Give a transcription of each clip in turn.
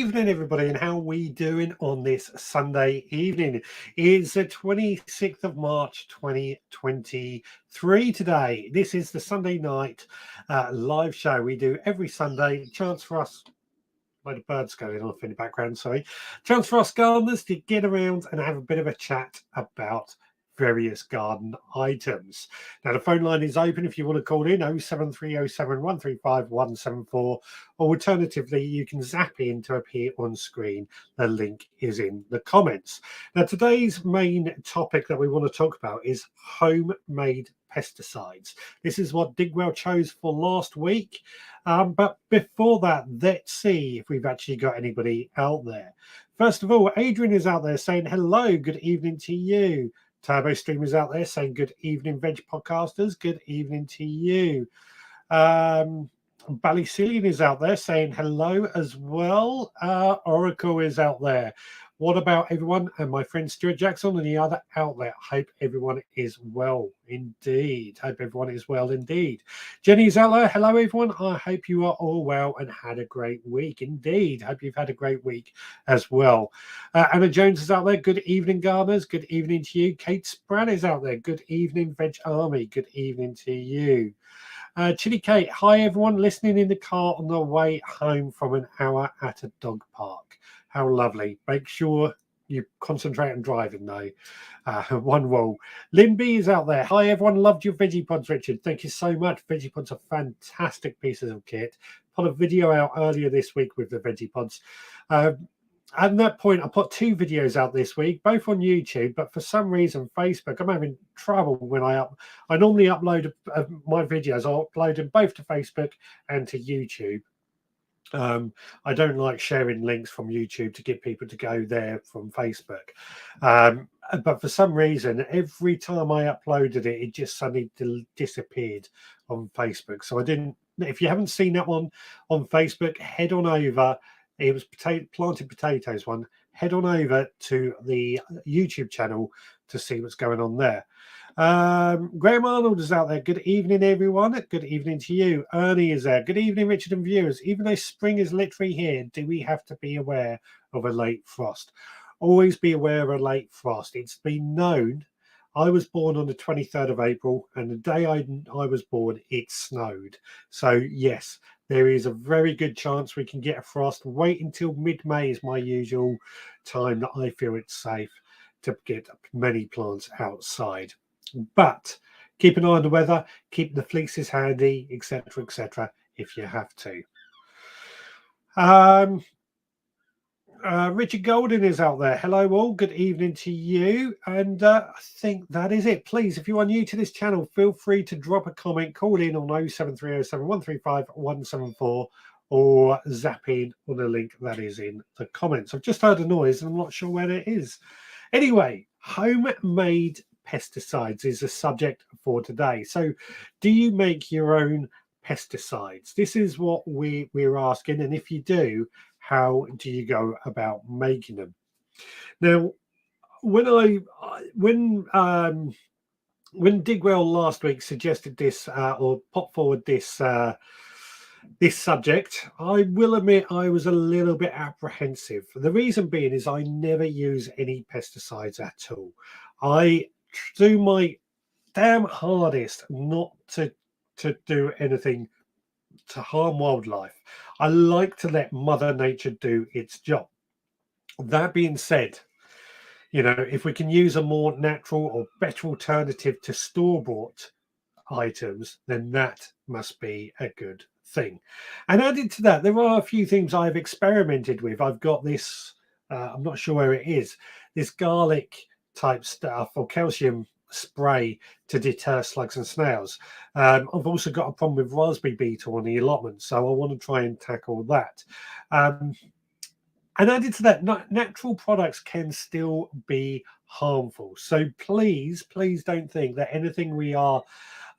evening, everybody, and how we doing on this Sunday evening? It's the 26th of March 2023 today. This is the Sunday night live show we do every Sunday. Chance for us, load of birds going off in the background, sorry. Chance for us gardeners to get around and have a bit of a chat about various garden items. Now, the phone line is open if you want to call in 07307135174, or alternatively, you can zap in to appear on screen. The link is in the comments. Now, today's main topic that we want to talk about is homemade pesticides. This is what Digwell chose for last week. But before that, let's see if we've actually got anybody out there. First of all, Adrian is out there saying hello, good evening to you. Turbo Streamers out there saying good evening, Veg Podcasters. Good evening to you. Ballycillian is out there saying hello as well. Oracle is out there. What about everyone? And my friend Stuart Jackson and the other outlet. Hope everyone is well indeed. Hope everyone is well indeed. Jenny's out there. Hello, everyone. I hope you are all well and had a great week. Indeed. Hope you've had a great week as well. Anna Jones is out there. Good evening, gardeners. Good evening to you. Kate Spratt is out there. Good evening, Veg Army. Good evening to you. Chili Kate, hi everyone listening in the car on the way home from an hour at a dog park. How lovely. Make sure you concentrate on driving though. One roll. Lynn B is out there. Hi everyone, loved your Veggie Pods, Richard. Thank you so much. Veggie Pods are fantastic pieces of kit. Put a video out earlier this week with the Veggie Pods. At that point, I put 2 videos out this week, both on YouTube, but for some reason, Facebook, I'm having trouble when I normally upload my videos. I'll upload them both to Facebook and to YouTube. I don't like sharing links from YouTube to get people to go there from Facebook. But for some reason, every time I uploaded it, it just suddenly disappeared on Facebook. So I didn't, if you haven't seen that one on Facebook, head on over. It was planted potatoes one. Head on over to the YouTube channel to see what's going on there. Graham Arnold is out there. Good evening, everyone. Good evening to you. Ernie is there. Good evening, Richard and viewers. Even though spring is literally here, do we have to be aware of a late frost? Always be aware of a late frost. It's been known. I was born on the 23rd of April, and the day I was born, it snowed. So, yes, there is a very good chance we can get a frost. Wait until mid-May is my usual time that I feel it's safe to get many plants outside. But keep an eye on the weather, keep the fleeces handy, etc., if you have to. Richard Golden is out there. Hello all, good evening to you. And I think that is it. Please, if you are new to this channel, feel free to drop a comment, call in on 07307135174, or zap in on the link that is in the comments. I've just heard a noise and I'm not sure where it is. Anyway, homemade pesticides is the subject for today. So do you make your own pesticides? This is what we're asking, and if you do, how do you go about making them? Now, when Digwell last week suggested this or put forward this this subject, I will admit I was a little bit apprehensive. The reason being is I never use any pesticides at all. I do my damn hardest not to do anything to harm wildlife. I like to let Mother Nature do its job. That being said, you know, if we can use a more natural or better alternative to store-bought items, then that must be a good thing. And added to that, there are a few things I've experimented with. I've got this, I'm not sure where it is, this garlic type stuff or calcium spray to deter slugs and snails. I've also got a problem with raspberry beetle on the allotment, so I want to try and tackle that. And added to that, natural products can still be harmful. So please don't think that anything we are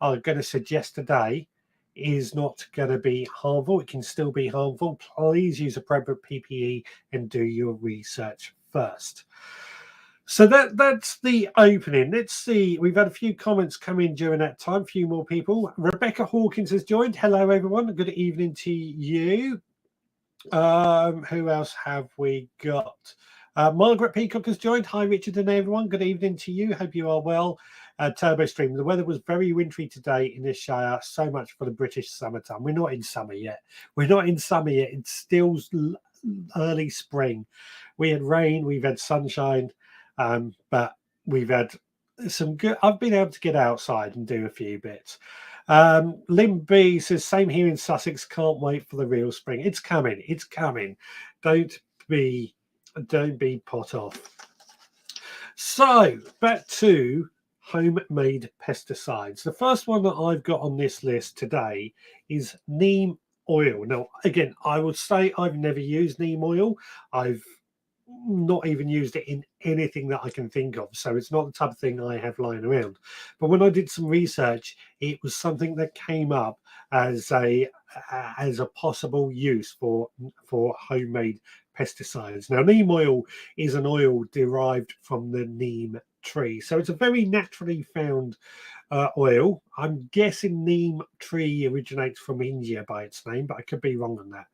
going to suggest today is not going to be harmful. It can still be harmful. Please use appropriate PPE and do your research first. So that's the opening. Let's see. We've had a few comments come in during that time. A few more people. Rebecca Hawkins has joined. Hello, everyone. Good evening to you. Who else have we got? Margaret Peacock has joined. Hi, Richard and everyone. Good evening to you. Hope you are well. Turbo Stream. The weather was very wintry today in this Shire. So much for the British summertime. We're not in summer yet. We're not in summer yet. It's still early spring. We had rain. We've had sunshine, but we've had some good. I've been able to get outside and do a few bits. Lim B says, same here in Sussex. Can't wait for the real spring. It's coming. It's coming. Don't be pot off. So back to homemade pesticides. The first one that I've got on this list today is neem oil. Now, again, I would say I've never used neem oil. I've not even used it in anything that I can think of. So it's not the type of thing I have lying around. But when I did some research, it was something that came up as a possible use for homemade pesticides. Now, neem oil is an oil derived from the neem tree. So it's a very naturally found oil. I'm guessing neem tree originates from India by its name, but I could be wrong on that.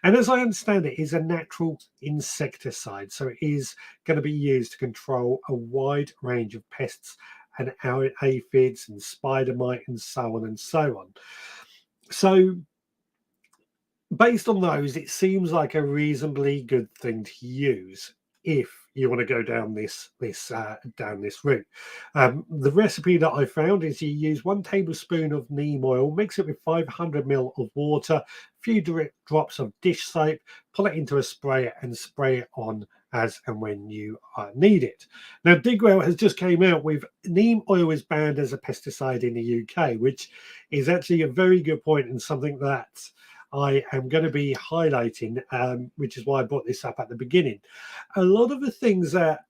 And as I understand it, is a natural insecticide. So it is going to be used to control a wide range of pests and aphids and spider mite and so on and so on. So based on those, it seems like a reasonably good thing to use if you want to go down this route. The recipe that I found is you use 1 tablespoon of neem oil, mix it with 500 ml of water, a few drops of dish soap, pull it into a sprayer and spray it on as and when you need it. Now, Digwell has just came out with neem oil is banned as a pesticide in the UK, which is actually a very good point and something that I am going to be highlighting, which is why I brought this up at the beginning. A lot of the things that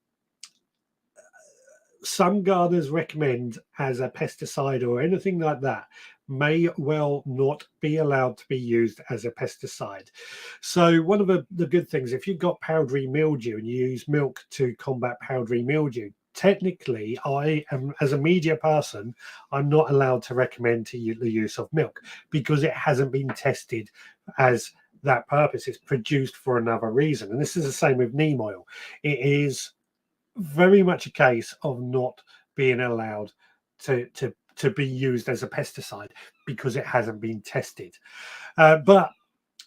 some gardeners recommend as a pesticide or anything like that may well not be allowed to be used as a pesticide. So one of the good things, if you've got powdery mildew and you use milk to combat powdery mildew, technically, I am, as a media person, I'm not allowed to recommend to you the use of milk because it hasn't been tested as that purpose. It's produced for another reason. And this is the same with neem oil. It is very much a case of not being allowed to be used as a pesticide because it hasn't been tested. But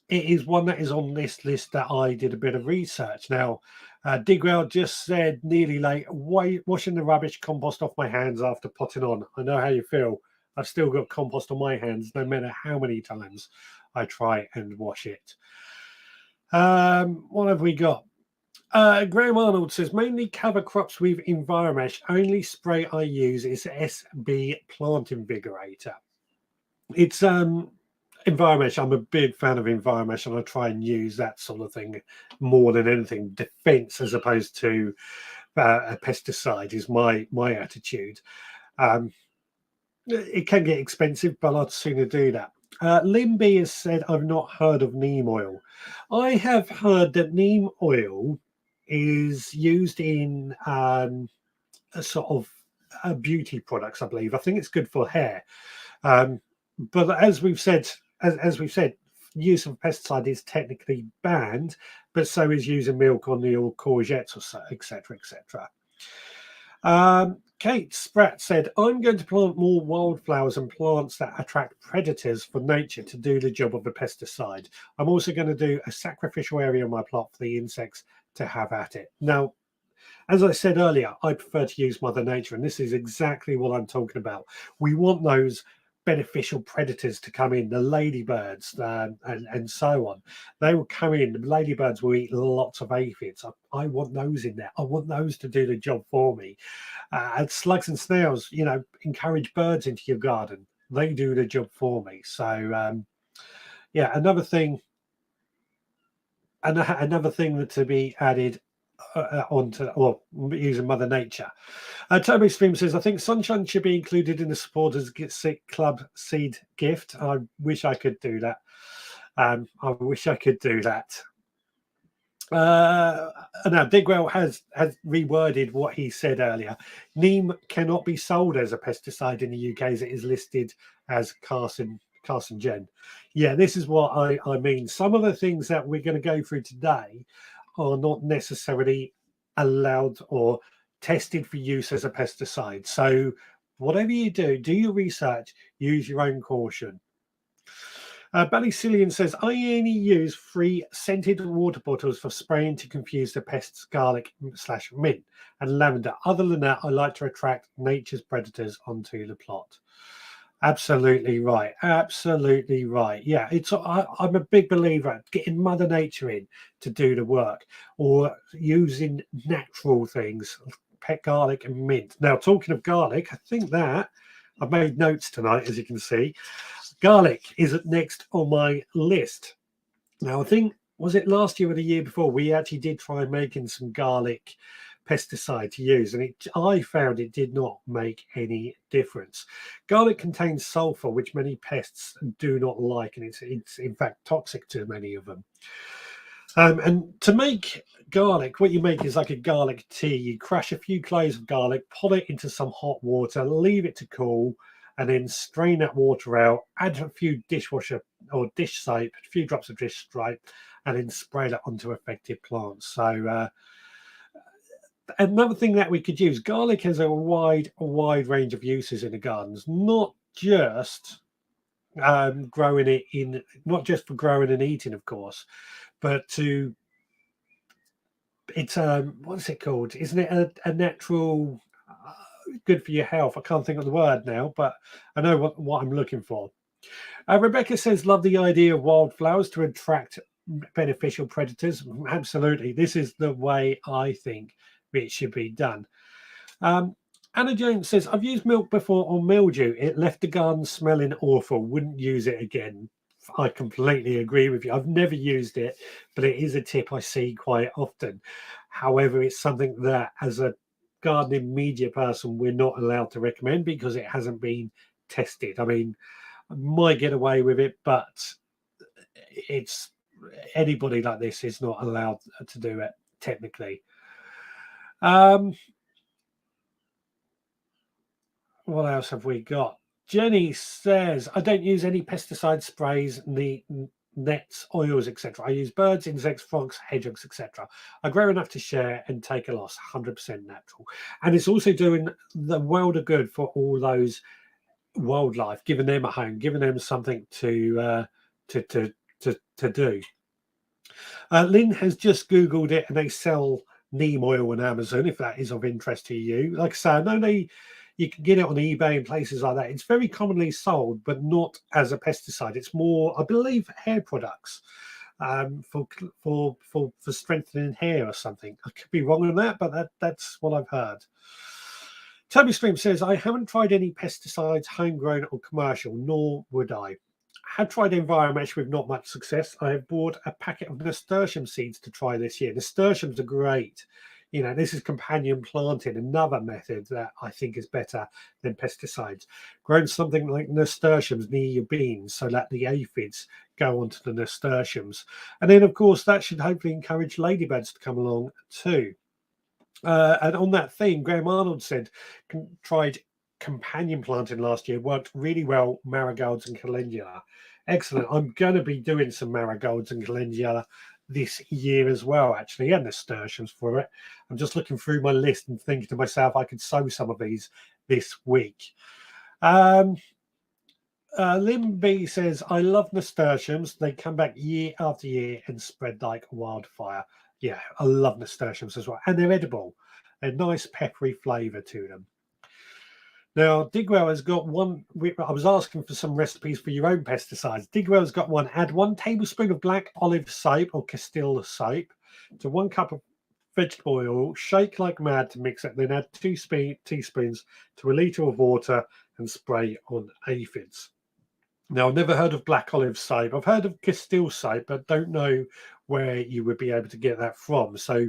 it is one that is on this list that I did a bit of research. Now, Digwell just said nearly late, washing the rubbish compost off my hands after potting on. I know how you feel. I've still got compost on my hands, no matter how many times I try and wash it. What have we got? Graham Arnold says, mainly cover crops with Enviromesh. Only spray I use is SB Plant Invigorator. It's Enviromesh. I'm a big fan of Enviromesh, and I try and use that sort of thing more than anything. Defense as opposed to a pesticide is my attitude. It can get expensive, but I'd sooner do that. Limby has said, I've not heard of neem oil. I have heard that neem oil is used in a sort of beauty products, I believe. I think it's good for hair. But as we've said, use of pesticide is technically banned, but so is using milk on your courgettes or so, etc., etc. Kate Spratt said, I'm going to plant more wildflowers and plants that attract predators for nature to do the job of a pesticide. I'm also going to do a sacrificial area on my plot for the insects to have at it. Now, as I said earlier, I prefer to use Mother Nature, and this is exactly what I'm talking about. We want those beneficial predators to come in, the ladybirds and so on. They will come in. The ladybirds will eat lots of aphids. I want those in there. I want those to do the job for me. And slugs and snails, encourage birds into your garden. They do the job for me. So, yeah, another thing that to be added onto, well, using Mother Nature. Toby Stream says, I think sunshine should be included in the supporters Get Sick Club seed gift. I wish I could do that. Now, Digwell has reworded what he said earlier. Neem cannot be sold as a pesticide in the UK as it is listed as carcinogenic. Carson Jen. Yeah, this is what I mean. Some of the things that we're going to go through today are not necessarily allowed or tested for use as a pesticide. So whatever you do, do your research, use your own caution. Ballycillian says, I only use 3 scented water bottles for spraying to confuse the pests, garlic / mint and lavender. Other than that, I like to attract nature's predators onto the plot. Absolutely right. Absolutely right. Yeah, I'm a big believer at getting Mother Nature in to do the work, or using natural things, pet garlic and mint. Now, talking of garlic, I think that I've made notes tonight, as you can see. Garlic is next on my list. Now, I think, was it last year or the year before, we actually did try making some garlic pesticide to use, and I found it did not make any difference. Garlic contains sulfur, which many pests do not like, and it's in fact toxic to many of them. And to make garlic, what you make is like a garlic tea. You crush a few cloves of garlic, put it into some hot water, leave it to cool, and then strain that water out, add a few dishwasher or dish soap, a few drops of dish soap, and then spray that onto affected plants. So another thing that we could use, garlic has a wide range of uses in the gardens, not just growing it in, not just for growing and eating, of course, but to, it's what's it called? Isn't it a natural, good for your health? I can't think of the word now, but I know what I'm looking for. Rebecca says, love the idea of wildflowers to attract beneficial predators. Absolutely. This is the way I think it should be done. Anna Jones says, I've used milk before on mildew. It left the garden smelling awful. Wouldn't use it again. I completely agree with you. I've never used it, but it is a tip I see quite often. However, it's something that as a gardening media person, we're not allowed to recommend because it hasn't been tested. I mean, I might get away with it, but it's anybody like this is not allowed to do it technically. What else have we got? Jenny says, I don't use any pesticide sprays, nets, oils, etc. I use birds, insects, frogs, hedgehogs, etc. I grow enough to share and take a loss, 100% natural. And it's also doing the world of good for all those wildlife, giving them a home, giving them something to do. Lynn has just Googled it, and they sell neem oil on Amazon, if that is of interest to you. Like I say, I know you can get it on eBay and places like that. It's very commonly sold, but not as a pesticide. It's more, I believe, hair products for strengthening hair or something. I could be wrong on that, but that's what I've heard. Toby Stream says, I haven't tried any pesticides, homegrown or commercial, nor would I. Have tried enviromesh with not much success. I have bought a packet of nasturtium seeds to try this year. Nasturtiums are great. You know, this is companion planting, another method that I think is better than pesticides. Grown something like nasturtiums near your beans so that the aphids go onto the nasturtiums. And then, of course, that should hopefully encourage ladybirds to come along too. And on that theme, Graham Arnold said, tried companion planting last year, worked really well, marigolds and calendula. Excellent. I'm going to be doing some marigolds and calendula this year as well, actually, and nasturtiums for it. I'm just looking through my list and thinking to myself, I could sow some of these this week. Lim B says, I love nasturtiums. They come back year after year and spread like wildfire. Yeah, I love nasturtiums as well. And they're edible. A nice peppery flavour to them. Now, Digwell has got one. I was asking for some recipes for your own pesticides. Digwell's got one. Add 1 tablespoon of black olive soap or Castile soap to 1 cup of vegetable oil. Shake like mad to mix it. Then add 2 teaspoons to a litre of water and spray on aphids. Now, I've never heard of black olive soap. I've heard of Castile soap, but don't know where you would be able to get that from. So,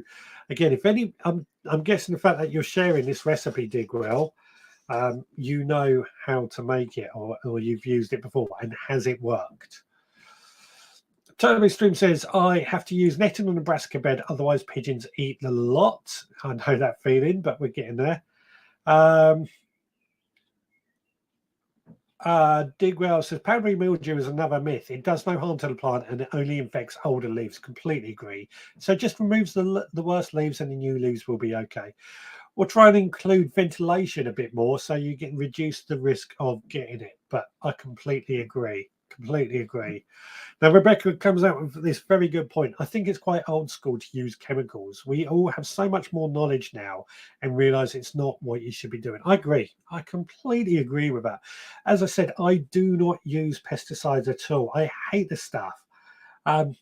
again, if any, I'm guessing the fact that you're sharing this recipe, Digwell, you know how to make it, or you've used it before, and has it worked? Toby Stream says, I have to use net in a Nebraska bed, otherwise pigeons eat the lot. I know that feeling, but we're getting there. Digwell says powdery mildew is another myth. It does no harm to the plant and it only infects older leaves. Completely agree. So just removes the worst leaves and the new leaves will be okay. We'll try and include ventilation a bit more so you can reduce the risk of getting it. But I completely agree. Completely agree. Now, Rebecca comes out with this very good point. I think it's quite old school to use chemicals. We all have so much more knowledge now and realize it's not what you should be doing. I agree. I completely agree with that. As I said, I do not use pesticides at all. I hate the stuff. Um,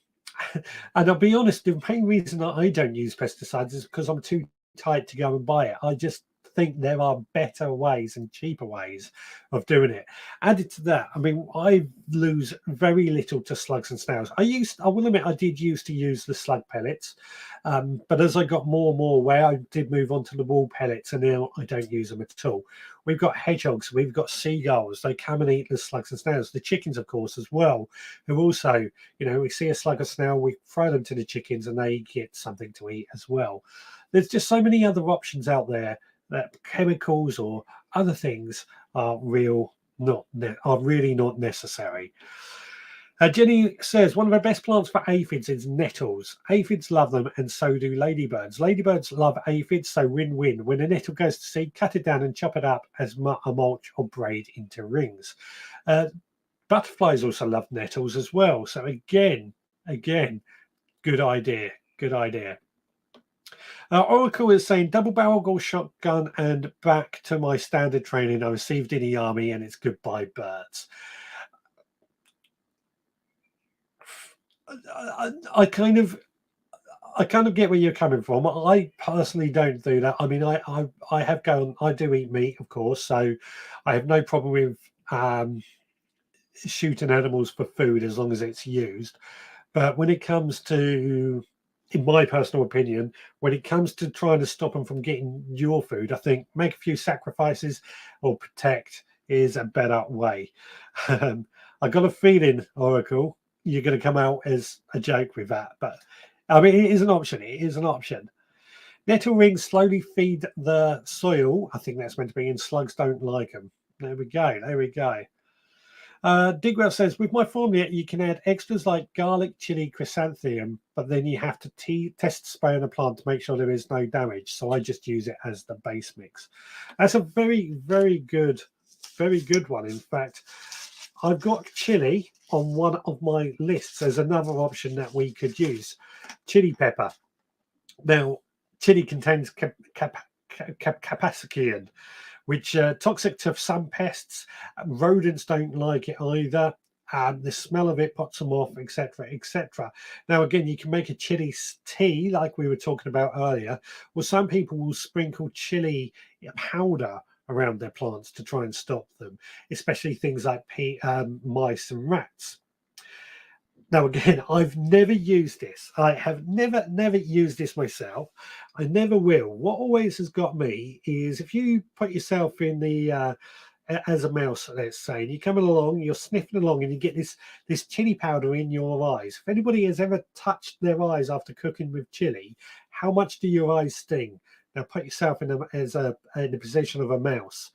and I'll be honest, the main reason that I don't use pesticides is because I'm too tight to go and buy it. I just think there are better ways and cheaper ways of doing it. Added to that, I mean, I lose very little to slugs and snails. I will admit, I did used to use the slug pellets, but as I got more and more aware, I did move on to the wool pellets, and now I don't use them at all. We've got hedgehogs, we've got seagulls. They come and eat the slugs and snails. The chickens, of course, as well, who also, we see a slug or snail, we throw them to the chickens, and they get something to eat as well. There's just so many other options out there that chemicals or other things are really not necessary. Jenny says one of the best plants for aphids is nettles. Aphids love them, and so do ladybirds. Ladybirds love aphids, so win-win. When a nettle goes to seed, cut it down and chop it up as a mulch or braid into rings. Butterflies also love nettles as well. So again, good idea. Good idea. Oracle is saying double barrel gold shotgun and back to my standard training I received in the army, and it's goodbye birds. I kind of get where you're coming from. I personally don't do that. I mean, I do eat meat, of course, so I have no problem with shooting animals for food as long as it's used. But when it comes to, in my personal opinion, when it comes to trying to stop them from getting your food, I think make a few sacrifices or protect is a better way. I got a feeling, Oracle, you're going to come out as a joke with that. But I mean, it is an option. It is an option. Nettle rings slowly feed the soil. I think that's meant to be, and slugs don't like them. There we go. There we go. Digwell says, with my formula, you can add extras like garlic, chili, chrysanthemum, but then you have to test spray on a plant to make sure there is no damage. So I just use it as the base mix. That's a very, very good one. In fact, I've got chili on one of my lists as another option that we could use. Chili pepper. Now, chili contains capsaicin, which toxic to some pests. Rodents don't like it either. The smell of it puts them off, etc., etc. Now, again, you can make a chili tea, like we were talking about earlier. Well, some people will sprinkle chili powder around their plants to try and stop them, especially things like mice and rats. Now, again, I've never used this. I have never used this myself. I never will. What always has got me is if you put yourself in the as a mouse, let's say, and you're coming along, you're sniffing along, and you get this chili powder in your eyes. If anybody has ever touched their eyes after cooking with chili, how much do your eyes sting? Now, put yourself in the position of a mouse.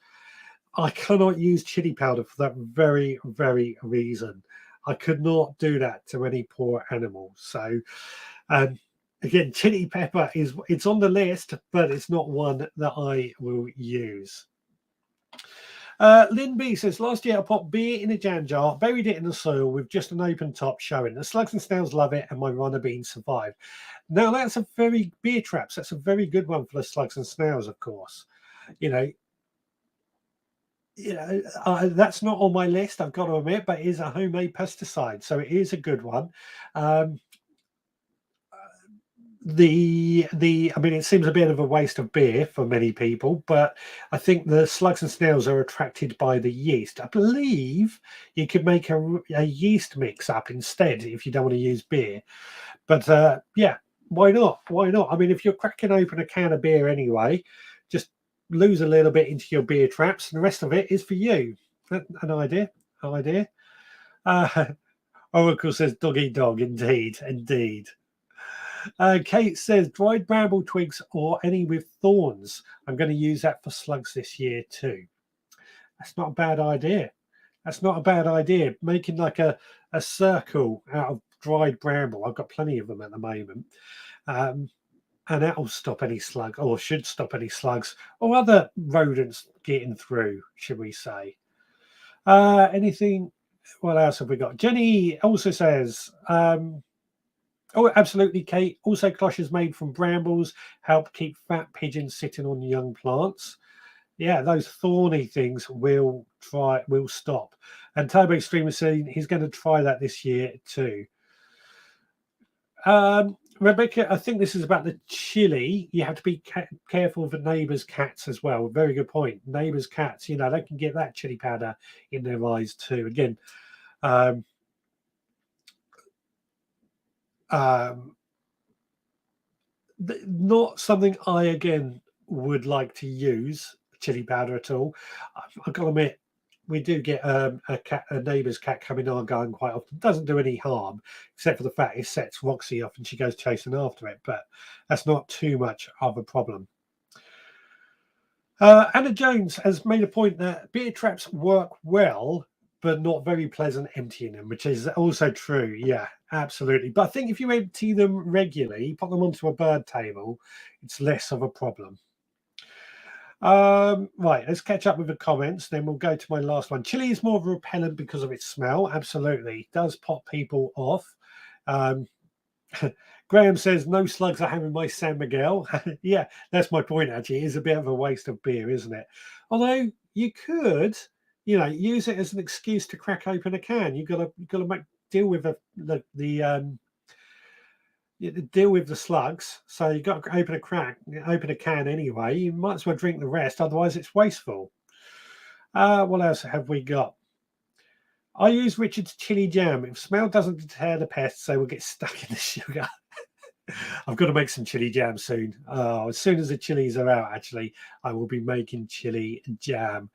I cannot use chili powder for that very, very reason. I could not do that to any poor animal. So, again, chili pepper it's on the list, but it's not one that I will use. Lynn B says, last year I popped beer in a jam jar, buried it in the soil with just an open top showing. The slugs and snails love it, and my runner beans survive. Now, that's a very beer traps. That's a very good one for the slugs and snails, of course. That's not on my list, I've got to admit, but it is a homemade pesticide, so it is a good one. I mean, it seems a bit of a waste of beer for many people, but I think the slugs and snails are attracted by the yeast. I believe you could make a yeast mix up instead if you don't want to use beer. But yeah, why not? Why not? I mean, if you're cracking open a can of beer anyway, just lose a little bit into your beer traps, and the rest of it is for you. An idea? An idea? Oracle says, dog eat dog. Indeed, indeed. Kate says, dried bramble twigs or any with thorns. I'm going to use that for slugs this year too. That's not a bad idea. That's not a bad idea. Making like a circle out of dried bramble. I've got plenty of them at the moment. And that'll stop any slug, or should stop any slugs or other rodents getting through, should we say. Anything, what else have we got? Jenny also says, oh, absolutely, Kate. Also, cloches made from brambles help keep fat pigeons sitting on young plants. Yeah, those thorny things will stop. And Turbo Streamer saying he's going to try that this year too. Rebecca, I think this is about the chili. You have to be careful of the neighbours' cats as well. Very good point. Neighbours' cats, you know, they can get that chili powder in their eyes too. Again, not something I again would like to use chili powder at all. I've got to admit, we do get a neighbour's cat coming on going quite often. Doesn't do any harm, except for the fact it sets Roxy off and she goes chasing after it. But that's not too much of a problem. Anna Jones has made a point that beer traps work well, but not very pleasant emptying them, which is also true. Yeah, absolutely. But I think if you empty them regularly, put them onto a bird table, it's less of a problem. Right, let's catch up with the comments, then we'll go to my last one. Chili is more of a repellent because of its smell. Absolutely. It does pop people off. Graham says, no slugs are having my San Miguel. Yeah, that's my point, actually. It is a bit of a waste of beer, isn't it? Although you could, you know, use it as an excuse to crack open a can. You've got to deal with deal with the slugs. So you've got to open a can anyway. You might as well drink the rest, otherwise it's wasteful. What else have we got? I use Richard's chili jam. If smell doesn't deter the pests, they will get stuck in the sugar. I've got to make some chili jam soon. As soon as the chilies are out, actually, I will be making chili jam.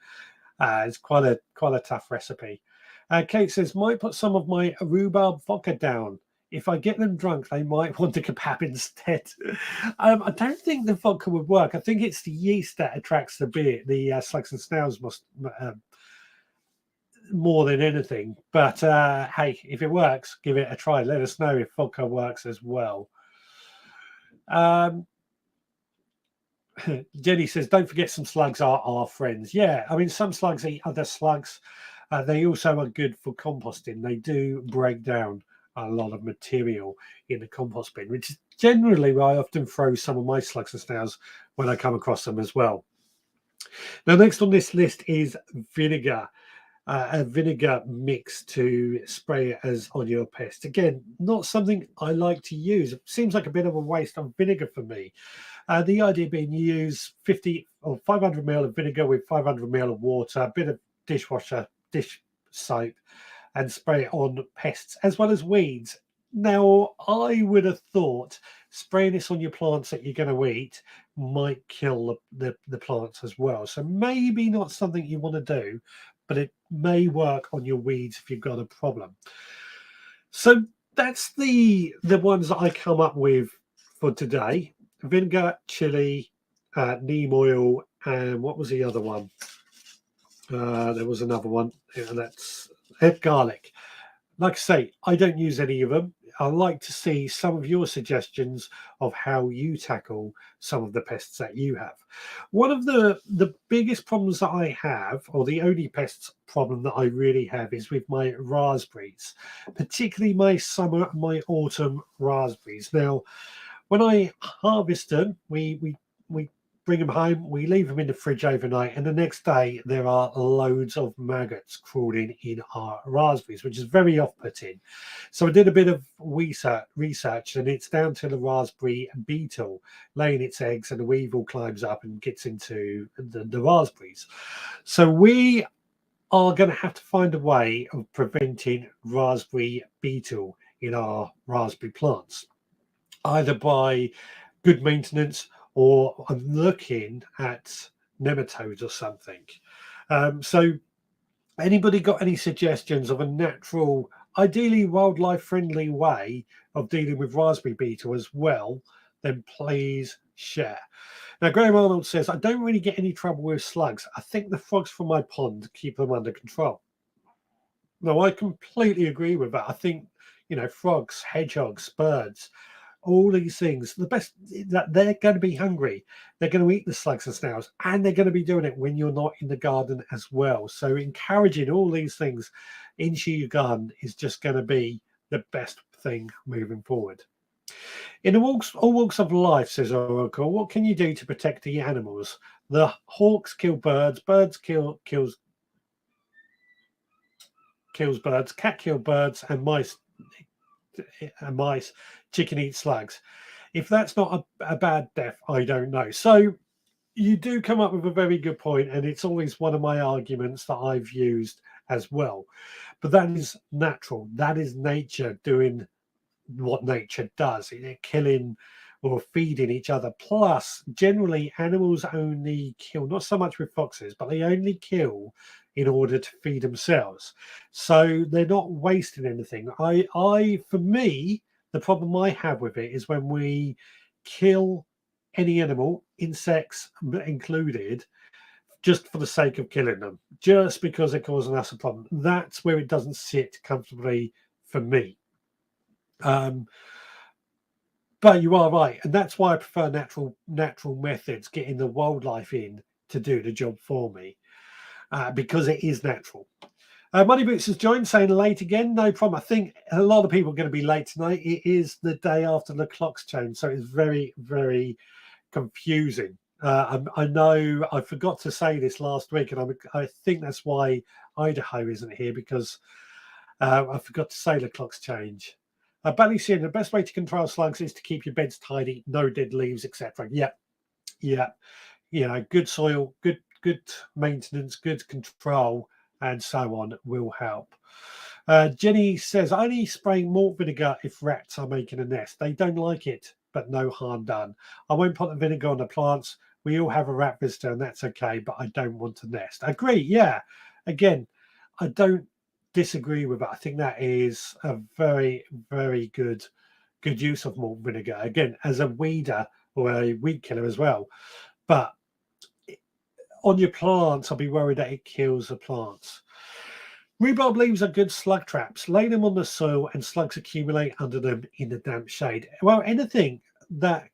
It's quite a tough recipe. Kate says, might put some of my rhubarb vodka down. If I get them drunk, they might want a kebab instead. I don't think the vodka would work. I think it's the yeast that attracts the beer, the slugs and snails more than anything. But hey, if it works, give it a try. Let us know if vodka works as well. Jenny says, don't forget some slugs are our friends. Yeah, I mean, some slugs eat other slugs. They also are good for composting. They do break down a lot of material in the compost bin, which is generally where I often throw some of my slugs and snails when I come across them as well. Now, next on this list is vinegar. A vinegar mix to spray as on your pest. Again, not something I like to use. It seems like a bit of a waste of vinegar for me. The idea being you use 50 or 500 ml of vinegar with 500 ml of water, a bit of dish soap, and spray it on pests as well as weeds. Now, I would have thought spraying this on your plants that you're going to eat might kill the plants as well. So maybe not something you want to do, but it may work on your weeds if you've got a problem. So that's the ones that I come up with for today: vinegar, chili, neem oil, and what was the other one? There was another one, and that's garlic. Like I say, I don't use any of them. I like to see some of your suggestions of how you tackle some of the pests that you have. One of the biggest problems that I have, or the only pests problem that I really have, is with my raspberries, particularly my summer and my autumn raspberries. Now, when I harvest them, we bring them home, we leave them in the fridge overnight, and the next day there are loads of maggots crawling in our raspberries, which is very off-putting. So I did a bit of research, and it's down to the raspberry beetle laying its eggs, and the weevil climbs up and gets into the raspberries. So we are going to have to find a way of preventing raspberry beetle in our raspberry plants, either by good maintenance, or I'm looking at nematodes or something. So anybody got any suggestions of a natural, ideally wildlife friendly way of dealing with raspberry beetle as well, then please share. Now, Graham Arnold says, I don't really get any trouble with slugs. I think the frogs from my pond keep them under control. No, I completely agree with that. I think, frogs, hedgehogs, birds, all these things, the best that they're going to be hungry. They're going to eat the slugs and snails, and they're going to be doing it when you're not in the garden as well. So encouraging all these things into your garden is just going to be the best thing moving forward. In all walks of life, says Oracle, what can you do to protect the animals? The hawks kill birds, birds kills birds, cat kill birds, and mice, chicken eat slugs. If that's not a bad death, I don't know. So you do come up with a very good point, and it's always one of my arguments that I've used as well. But that is natural. That is nature doing what nature does. They're killing or feeding each other. Plus, generally, animals only kill, not so much with foxes, but they only kill in order to feed themselves. So they're not wasting anything. For me, the problem I have with it is when we kill any animal, insects included, just for the sake of killing them, just because they're causing us a problem. That's where it doesn't sit comfortably for me. But you are right, and that's why I prefer natural methods, getting the wildlife in to do the job for me, because it is natural. Money Boots has joined, saying late again. No problem. I think a lot of people are going to be late tonight. It is the day after the clocks change, so it's very, very confusing. I know I forgot to say this last week, and I think that's why Idaho isn't here, because I forgot to say the clocks change. Ballysian, the best way to control slugs is to keep your beds tidy, no dead leaves, etc. Yeah. Good soil, good maintenance, good control, and so on will help. Jenny says, only spraying malt vinegar if rats are making a nest. They don't like it, but no harm done. I won't put the vinegar on the plants. We all have a rat visitor, and that's okay, but I don't want to nest. I agree, yeah. Again, I don't disagree with it. I think that is a very, very good use of malt vinegar. Again, as a weeder or a weed killer as well. But on your plants, I'll be worried that it kills the plants. Rhubarb leaves are good slug traps. Lay them on the soil and slugs accumulate under them in the damp shade. Well, anything that,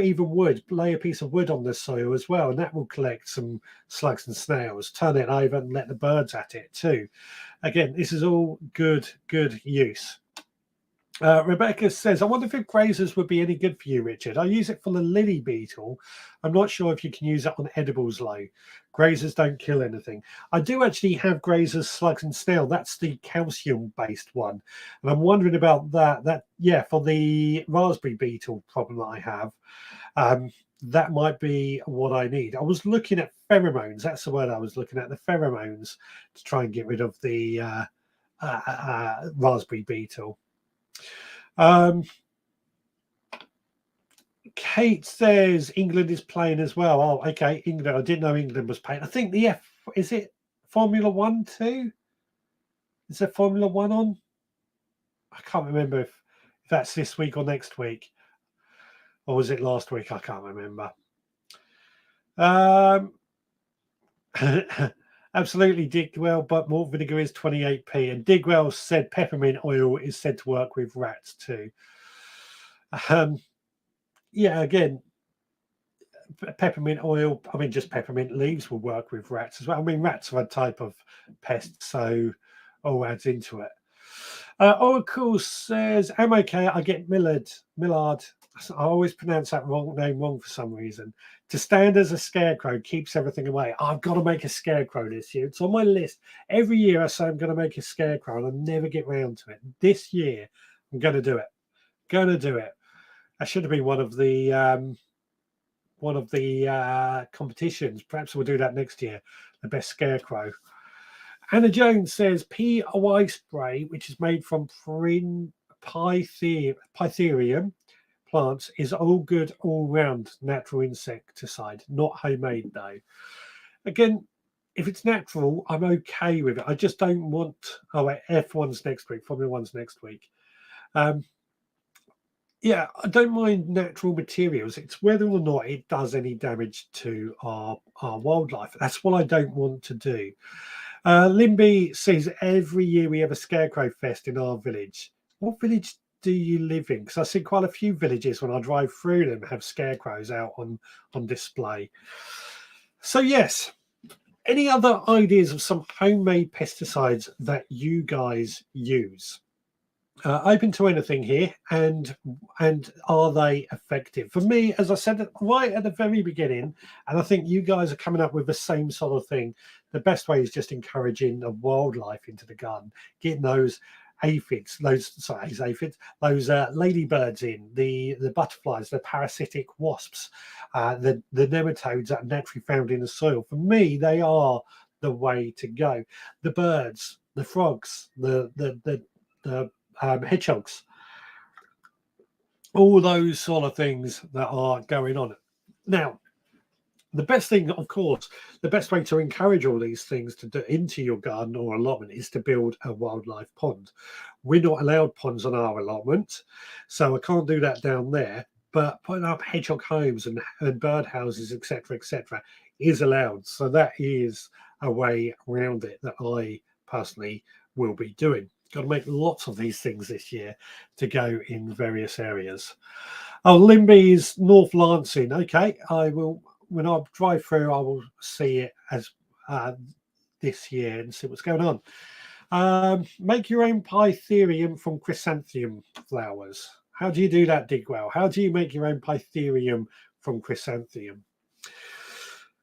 even wood, lay a piece of wood on the soil as well, and that will collect some slugs and snails. Turn it over and let the birds at it too. Again, this is all good use. Rebecca says, I wonder if grazers would be any good for you, Richard. I use it for the lily beetle. I'm not sure if you can use it on edibles, though. Grazers don't kill anything. I do actually have grazers, slugs and snail. That's the calcium-based one. And I'm wondering about that. Yeah, for the raspberry beetle problem that I have, that might be what I need. I was looking at pheromones. That's the word I was looking at, the pheromones, to try and get rid of the raspberry beetle. Kate says England is playing as well. Oh, okay, England. I didn't know England was playing. I think is it Formula One too? Is there Formula One on? I can't remember if that's this week or next week, or was it last week? I can't remember. Absolutely, Digwell, but malt vinegar is 28p. And Digwell said peppermint oil is said to work with rats too. Yeah, again, peppermint oil, I mean, just peppermint leaves will work with rats as well. I mean, rats are a type of pest, so all adds into it. Oracle says, I'm okay. I get Millard. I always pronounce that name wrong for some reason. To stand as a scarecrow keeps everything away. I've got to make a scarecrow this year. It's on my list. Every year I say I'm going to make a scarecrow, and I never get round to it. This year, I'm going to do it. That should have been one of the competitions. Perhaps we'll do that next year. The best scarecrow. Anna Jones says POI spray, which is made from Pytherium plants, is all good all round natural insecticide, not homemade though. Again, if it's natural, I'm okay with it. I just don't want. Oh wait, F1's next week. Formula One's next week. Yeah, I don't mind natural materials. It's whether or not it does any damage to our wildlife. That's what I don't want to do. Limby says every year we have a scarecrow fest in our village. What village do you live in? Because I see quite a few villages when I drive through them have scarecrows out on display. So yes, any other ideas of some homemade pesticides that you guys use? Open to anything here, and are they effective? For me, as I said right at the very beginning, and I think you guys are coming up with the same sort of thing, the best way is just encouraging the wildlife into the garden, getting those aphids, those ladybirds in, the butterflies, the parasitic wasps, the nematodes that are naturally found in the soil. For me, they are the way to go. The birds, the frogs, the hedgehogs, all those sort of things that are going on. Now, the best thing, of course, the best way to encourage all these things to do into your garden or allotment is to build a wildlife pond. We're not allowed ponds on our allotment, so I can't do that down there. But putting up hedgehog homes and bird houses, etc., is allowed. So that is a way around it that I personally will be doing. Got to make lots of these things this year to go in various areas. Oh, Limby's North Lancing. Okay, I will, when I drive through, I will see it as this year and see what's going on. Make your own Pytherium from chrysanthemum flowers. How do you do that, Digwell? How do you make your own Pytherium from chrysanthemum?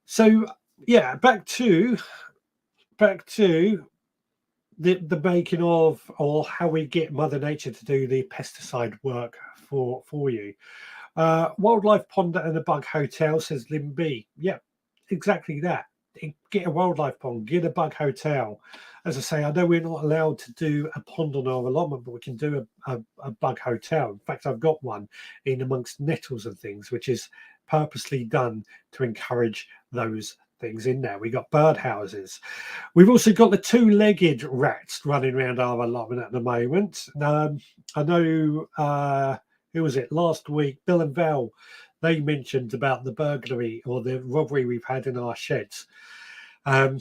So yeah, back to the making of, or how we get Mother Nature to do the pesticide work for you. Wildlife pond and a bug hotel, says Limby. Yeah, exactly that. Get a wildlife pond, get a bug hotel. As I say, I know we're not allowed to do a pond on our allotment, but we can do a bug hotel. In fact, I've got one in amongst nettles and things, which is purposely done to encourage those things in there. We got bird houses. We've also got the two-legged rats running around our allotment at the moment. I know who was it last week? Bill and Val. They mentioned about the burglary or the robbery we've had in our sheds. I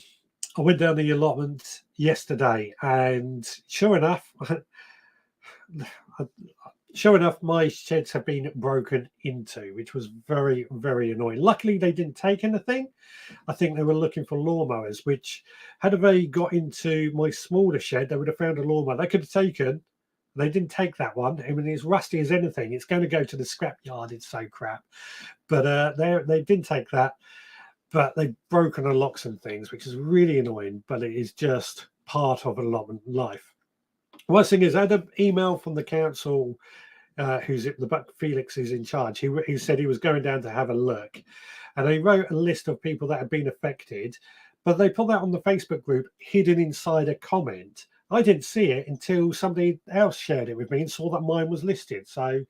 went down the allotment yesterday, and sure enough, my sheds have been broken into, which was very, very annoying. Luckily, they didn't take anything. I think they were looking for lawnmowers, which had they got into my smaller shed, they would have found a lawnmower they could have taken. They didn't take that one. I mean, it's rusty as anything. It's going to go to the scrap yard. It's so crap. But they didn't take that. But they've broken the locks and things, which is really annoying. But it is just part of allotment life. Worst thing is, I had an email from the council, Felix is in charge. He said he was going down to have a look, and they wrote a list of people that had been affected, but they put that on the Facebook group hidden inside a comment. I didn't see it until somebody else shared it with me and saw that mine was listed. So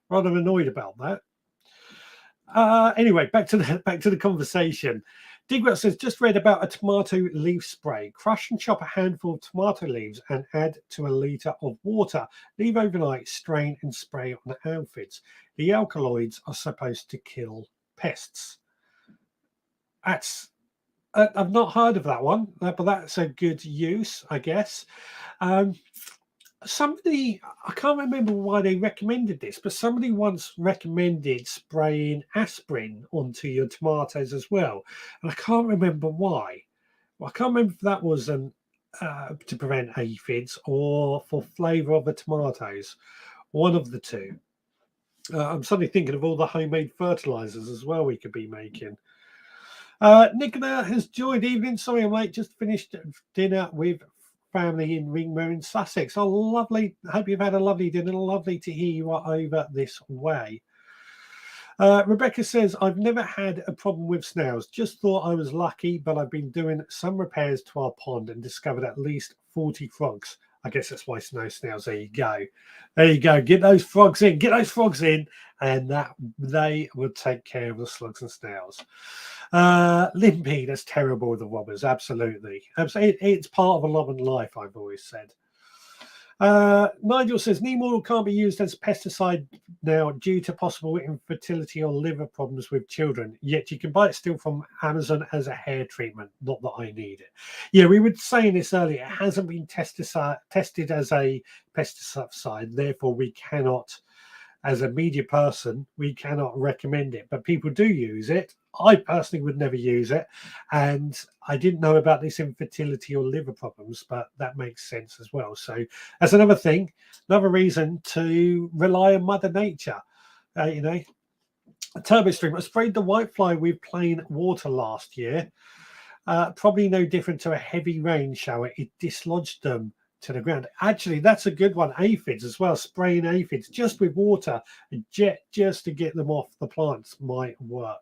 rather annoyed about that. Anyway, back to the conversation. Digwell says, just read about a tomato leaf spray. Crush and chop a handful of tomato leaves and add to a litre of water. Leave overnight, strain and spray on the aphids. The alkaloids are supposed to kill pests. I've not heard of that one, but that's a good use, I guess. Somebody, I can't remember why they recommended this, but somebody once recommended spraying aspirin onto your tomatoes as well, and I can't remember why. Well, I can't remember if that was to prevent aphids or for flavour of the tomatoes. One of the two. I'm suddenly thinking of all the homemade fertilizers as well we could be making. Nicola has joined. Evening. Sorry I'm late. Just finished dinner with family in Ringmer in Sussex. Oh, lovely. Hope you've had a lovely dinner. Lovely to hear you are over this way. Rebecca says, I've never had a problem with snails. Just thought I was lucky, but I've been doing some repairs to our pond and discovered at least 40 frogs. I guess that's why no snails. There you go. There you go. Get those frogs in. Get those frogs in. And that they will take care of the slugs and snails. Limpy, that's terrible with the robbers. Absolutely. It's part of allotment life, I've always said. Nigel says neem oil can't be used as a pesticide now due to possible infertility or liver problems with children. Yet you can buy it still from Amazon as a hair treatment. Not that I need it. Yeah, we were saying this earlier. It hasn't been tested as a pesticide. Therefore, we cannot, as a media person, we cannot recommend it. But people do use it. I personally would never use it. And I didn't know about this infertility or liver problems, but that makes sense as well. So that's another thing, another reason to rely on Mother Nature. You know, TurboStream, I sprayed the whitefly with plain water last year. Probably no different to a heavy rain shower. It dislodged them to the ground. Actually, that's a good one. Aphids as well, spraying aphids just with water, just to get them off the plants might work.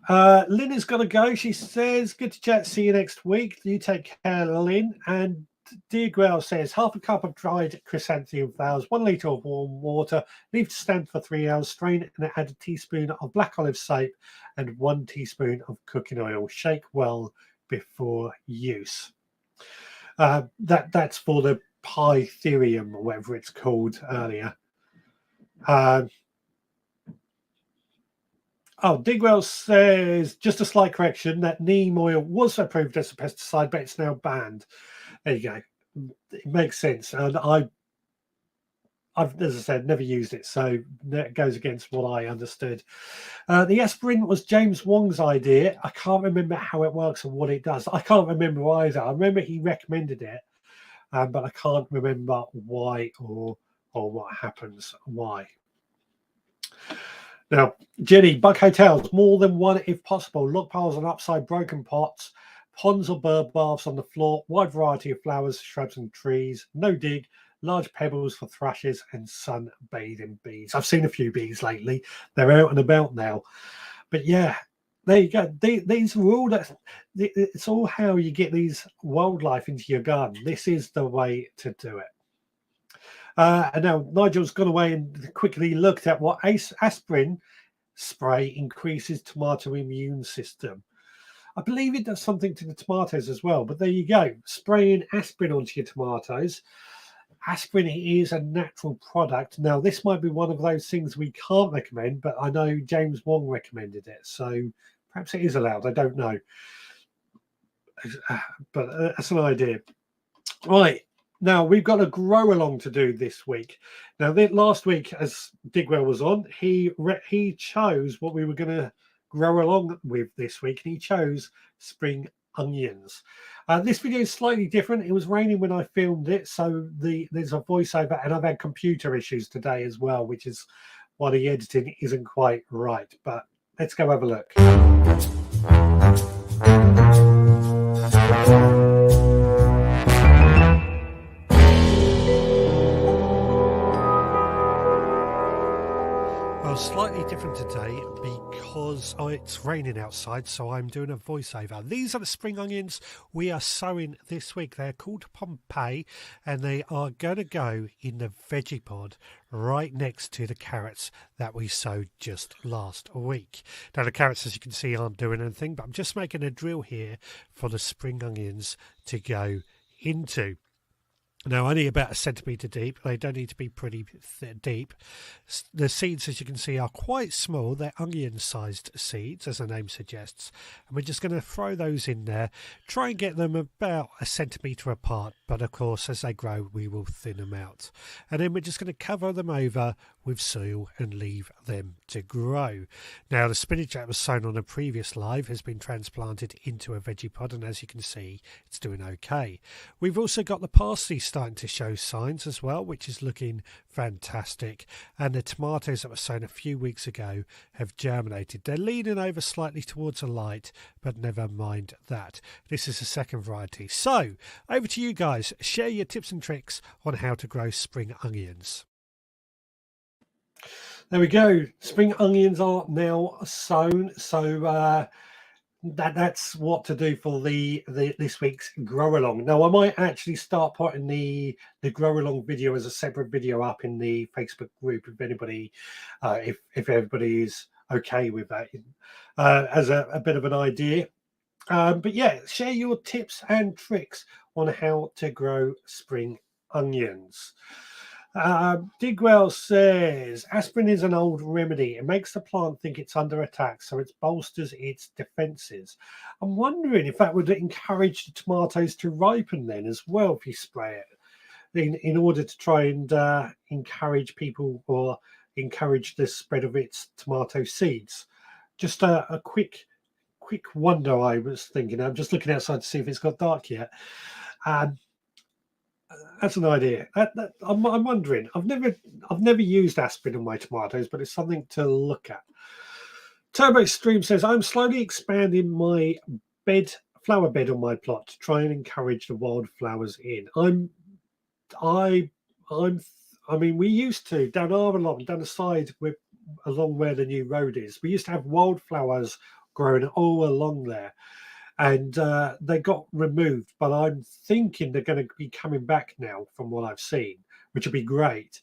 Lynn has got to go. She says, good to chat. See you next week. You take care, Lynn. And Dear Grail says, half a cup of dried chrysanthemum flowers, 1 litre of warm water, leave to stand for 3 hours, strain and add a teaspoon of black olive soap and 1 teaspoon of cooking oil. Shake well before use. That's for the pythium or whatever it's called earlier. Digwell says, just a slight correction, that neem oil was approved as a pesticide, but it's now banned. There you go. It makes sense. And I've, as I said, never used it, so that goes against what I understood. The aspirin was James Wong's idea. I can't remember how it works and what it does. I can't remember either. I remember he recommended it, but I can't remember why or what happens. Why? Now, Jenny, Bug Hotels, more than one if possible. Log piles on upside broken pots, ponds or bird baths on the floor, wide variety of flowers, shrubs and trees, no dig, large pebbles for thrushes and sunbathing bees. I've seen a few bees lately. They're out and about now. But yeah, there you go. These are all it's all how you get these wildlife into your garden. This is the way to do it. And now Nigel's gone away and quickly looked at what aspirin spray increases tomato immune system. I believe it does something to the tomatoes as well, but there you go. Spraying aspirin onto your tomatoes. Aspirin is a natural product. Now, this might be one of those things we can't recommend, but I know James Wong recommended it, so perhaps it is allowed. I don't know. But that's an idea. Right. Now, we've got a grow along to do this week. Now, last week, as Digwell was on, he chose what we were going to grow along with this week, and he chose spring onions. This video is slightly different. It was raining when I filmed it, so there's a voiceover, and I've had computer issues today as well, which is why the editing isn't quite right. But let's go have a look. Slightly different today because it's raining outside, so I'm doing a voiceover. These are the spring onions we are sowing this week. They're called Pompeii, and they are going to go in the veggie pod right next to the carrots that we sowed just last week. Now, the carrots, as you can see, aren't doing anything, but I'm just making a drill here for the spring onions to go into. Now, only about 1 centimetre deep. They don't need to be pretty deep. The seeds, as you can see, are quite small. They're onion-sized seeds, as the name suggests. And we're just going to throw those in there. Try and get them about 1 centimetre apart. But, of course, as they grow, we will thin them out. And then we're just going to cover them over with soil and leave them to grow. Now, the spinach that was sown on a previous live has been transplanted into a veggie pod. And as you can see, it's doing okay. We've also got the parsley starting to show signs as well, which is looking fantastic. And the tomatoes that were sown a few weeks ago have germinated. They're leaning over slightly towards the light, but never mind that. This is a second variety. So over to you guys. Share your tips and tricks on how to grow spring onions. There we go. Spring onions are now sown. So that's what to do for this week's grow along. Now, I might actually start putting the grow along video as a separate video up in the Facebook group if anybody, if everybody is okay with that, as a bit of an idea. But yeah, share your tips and tricks on how to grow spring onions. Digwell says aspirin is an old remedy. It makes the plant think it's under attack, so it bolsters its defences. I'm wondering if that would encourage the tomatoes to ripen then as well if you spray it in order to try and encourage people or encourage the spread of its tomato seeds. Just a quick wonder I was thinking. I'm just looking outside to see if it's got dark yet. Um, that's an idea. I'm wondering. I've never used aspirin on my tomatoes, but it's something to look at. Turbo Stream says I'm slowly expanding my flower bed on my plot to try and encourage the wildflowers in. I I'm I mean we used to down down the side with along where the new road is. We used to have wildflowers growing all along there, and they got removed. But I'm thinking they're going to be coming back now, from what I've seen, which would be great.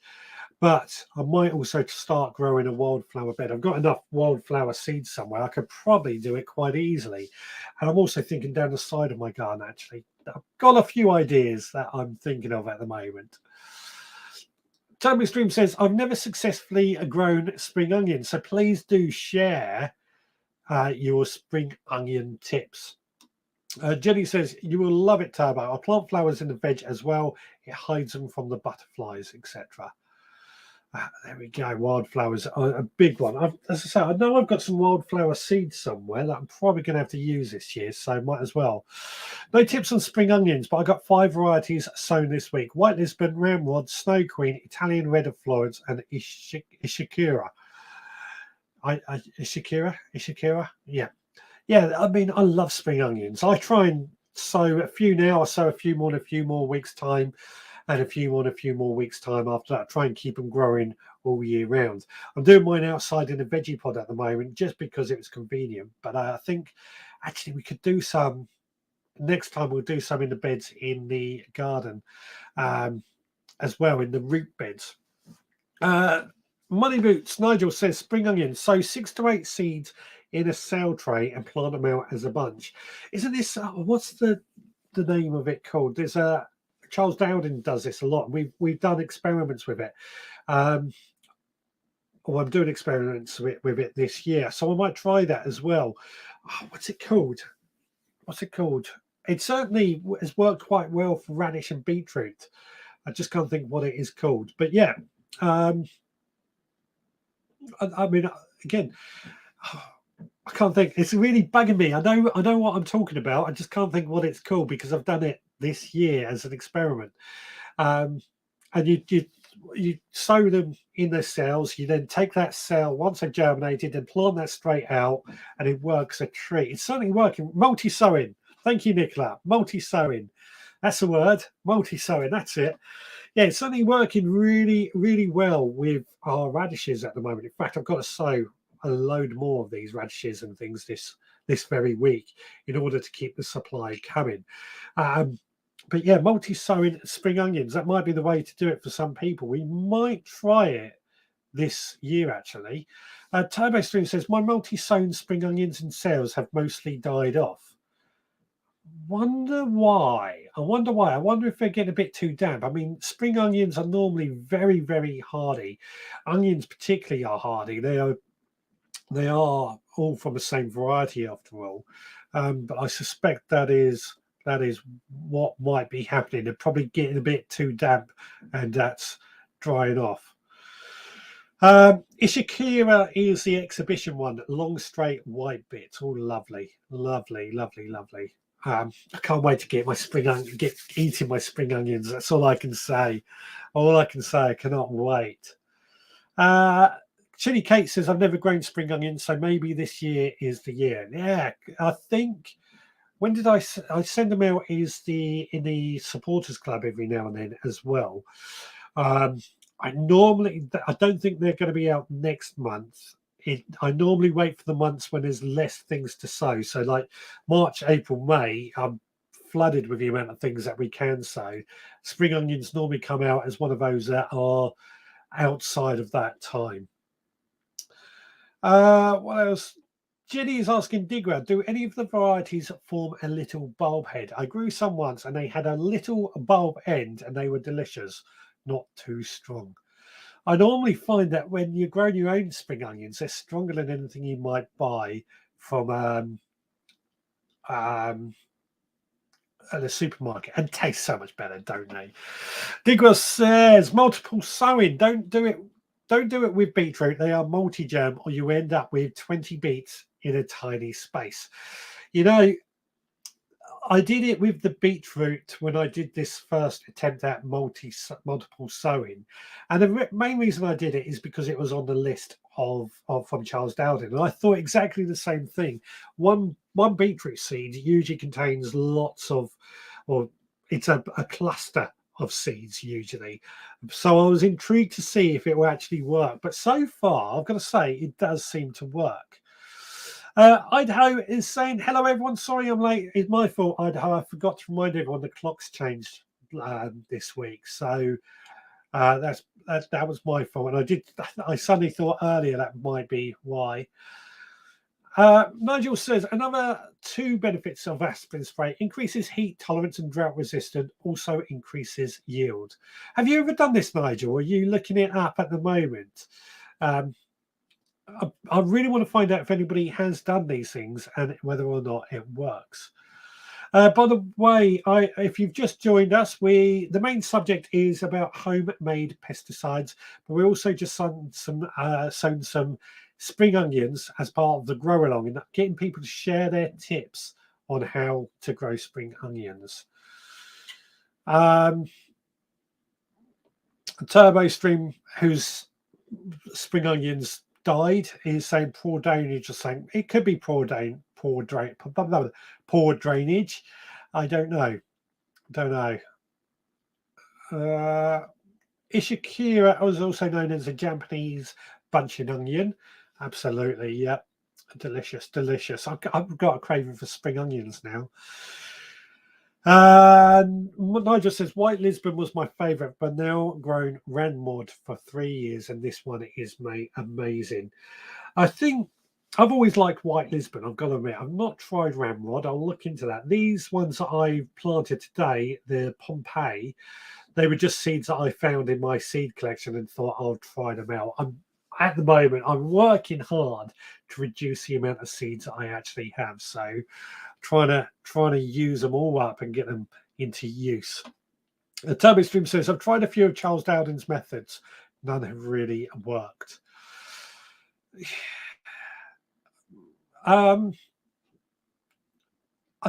But I might also start growing a wildflower bed. I've got enough wildflower seeds somewhere. I could probably do it quite easily. And I'm also thinking down the side of my garden, actually. I've got a few ideas that I'm thinking of at the moment. Toby Stream says, I've never successfully grown spring onions, so please do share your spring onion tips. Jenny says, you will love it, Turbo. I plant flowers in the veg as well. It hides them from the butterflies, etc. There we go. Wildflowers are a big one. As I say, I know I've got some wildflower seeds somewhere that I'm probably going to have to use this year, so might as well. No tips on spring onions, but I got 5 varieties sown this week: White Lisbon, Ramrod, Snow Queen, Italian Red of Florence, and Ishikura. Ishikura? Yeah. I mean, I love spring onions. I try and sow a few now. I sow a few more in a few more weeks' time, and a few more in a few more weeks' time after that. Try and keep them growing all year round. I'm doing mine outside in a veggie pod at the moment just because it was convenient. But I think actually we could do some next time. We'll do some in the beds in the garden as well, in the root beds. Money Boots Nigel says spring onions, sow 6 to 8 seeds in a cell tray and plant them out as a bunch. Isn't this what's the name of it called? There's a Charles Dowden does this a lot. We've done experiments with it. I'm doing experiments with it this year, so I might try that as well. What's it called? It certainly has worked quite well for radish and beetroot. I just can't think what it is called. But yeah, I mean, again, I can't think. It's really bugging me. I know what I'm talking about. I just can't think what it's called because I've done it this year as an experiment. And you sow them in the cells. You then take that cell once they've germinated and plant that straight out, and it works a treat. It's certainly working. Multi-sowing. Thank you, Nicola. Multi-sowing. That's the word. Multi-sowing. That's it. Yeah, it's certainly working really, really well with our radishes at the moment. In fact, I've got to sow a load more of these radishes and things this very week in order to keep the supply coming. But yeah, multi-sowing spring onions, that might be the way to do it for some people. We might try it this year, actually. Turbo Stream says, my multi-sown spring onions and sales have mostly died off. Wonder why. I wonder if they're getting a bit too damp. I mean, spring onions are normally very, very hardy. Onions particularly are hardy. They are all from the same variety after all. But I suspect that is what might be happening. They're probably getting a bit too damp, and that's drying off. Ishikura is the exhibition one. Long, straight, white bits. All lovely, lovely, lovely, lovely. I can't wait to get eating my spring onions. That's all I can say. I cannot wait. Chili Kate says, I've never grown spring onions, so maybe this year is the year. Yeah, I think, when did I send them out in the supporters club every now and then as well. I don't think they're going to be out next month. I normally wait for the months when there's less things to sow. So like March, April, May, I'm flooded with the amount of things that we can sow. Spring onions normally come out as one of those that are outside of that time. What else? Jenny is asking Digger, do any of the varieties form a little bulb head? I grew some once and they had a little bulb end and they were delicious, not too strong. I normally find that when you're growing your own spring onions, they're stronger than anything you might buy from um, at the supermarket and taste so much better, don't they? Digger says multiple sowing. Don't do it. Don't do it with beetroot. They are multi-germ, or you end up with 20 beets in a tiny space. You know, I did it with the beetroot when I did this first attempt at multiple sowing, and the main reason I did it is because it was on the list of from Charles Dowden, and I thought exactly the same thing. One beetroot seed usually contains lots of, or it's a cluster of seeds usually. So I was intrigued to see if it will actually work. But so far, I've got to say, it does seem to work. Idaho is saying, hello, everyone. Sorry I'm late. It's my fault, Idaho. I forgot to remind everyone the clock's changed this week. So that was my fault. And I suddenly thought earlier that might be why. Nigel says another 2 benefits of aspirin spray: increases heat tolerance and drought resistant, also increases yield. Have you ever done this, Nigel? Are you looking it up at the moment? I really want to find out if anybody has done these things and whether or not it works. By the way, if you've just joined us, the main subject is about homemade pesticides, but we also just sown some spring onions as part of the grow along and getting people to share their tips on how to grow spring onions. TurboStream, whose spring onions died, is saying poor drainage or saying it could be poor drainage. I don't know. Ishikira was also known as a Japanese bunching onion. Absolutely, yeah. Delicious. I've got a craving for spring onions now. Nigel says White Lisbon was my favourite, but now grown Ranmod for 3 years, and this one is amazing. I think I've always liked White Lisbon. I've got to admit, I've not tried Ramrod. I'll look into that. These ones that I planted today, the Pompeii, they were just seeds that I found in my seed collection and thought I'll try them out. At the moment, I'm working hard to reduce the amount of seeds that I actually have. So trying to use them all up and get them into use. The TurboStream says, I've tried a few of Charles Dowden's methods. None have really worked. I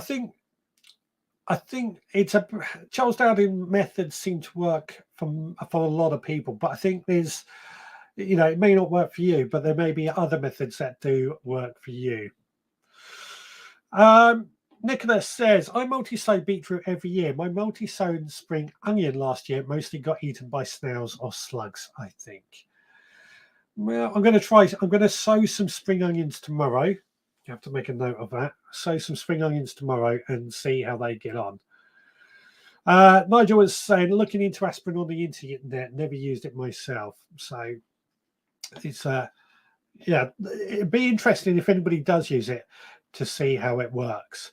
think it's Charles Dowden methods seem to work for a lot of people, but I think there's, it may not work for you, but there may be other methods that do work for you. Nicholas says, I multi-sow beetroot every year. My multi-sown spring onion last year mostly got eaten by snails or slugs, I think. Well, I'm going to sow some spring onions tomorrow. You have to make a note of that. Sow some spring onions tomorrow and see how they get on. Nigel was saying, looking into aspirin on the internet, never used it myself. So it's it'd be interesting if anybody does use it to see how it works.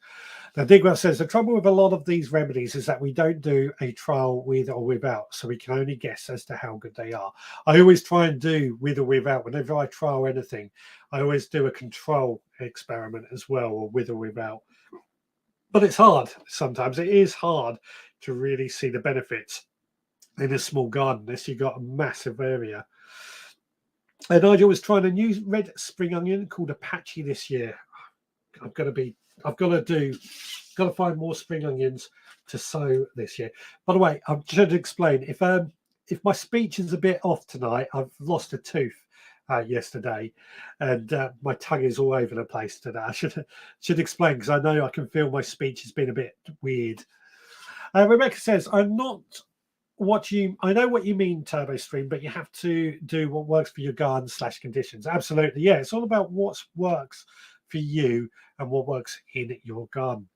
Now, Digwell says the trouble with a lot of these remedies is that we don't do a trial with or without, so we can only guess as to how good they are. I always try and do with or without. Whenever I trial anything, I always do a control experiment as well, or with or without. But it's hard. Sometimes it is hard to really see the benefits in a small garden unless you've got a massive area. And Nigel was trying a new red spring onion called Apache this year. I've got to find more spring onions to sow this year. By the way, I should explain, if my speech is a bit off tonight, I've lost a tooth yesterday, and my tongue is all over the place today. I should explain, because I know I can feel my speech has been a bit weird. Rebecca says, I know what you mean, TurboStream, but you have to do what works for your garden / conditions. Absolutely, yeah. It's all about what works for you and what works in your garden.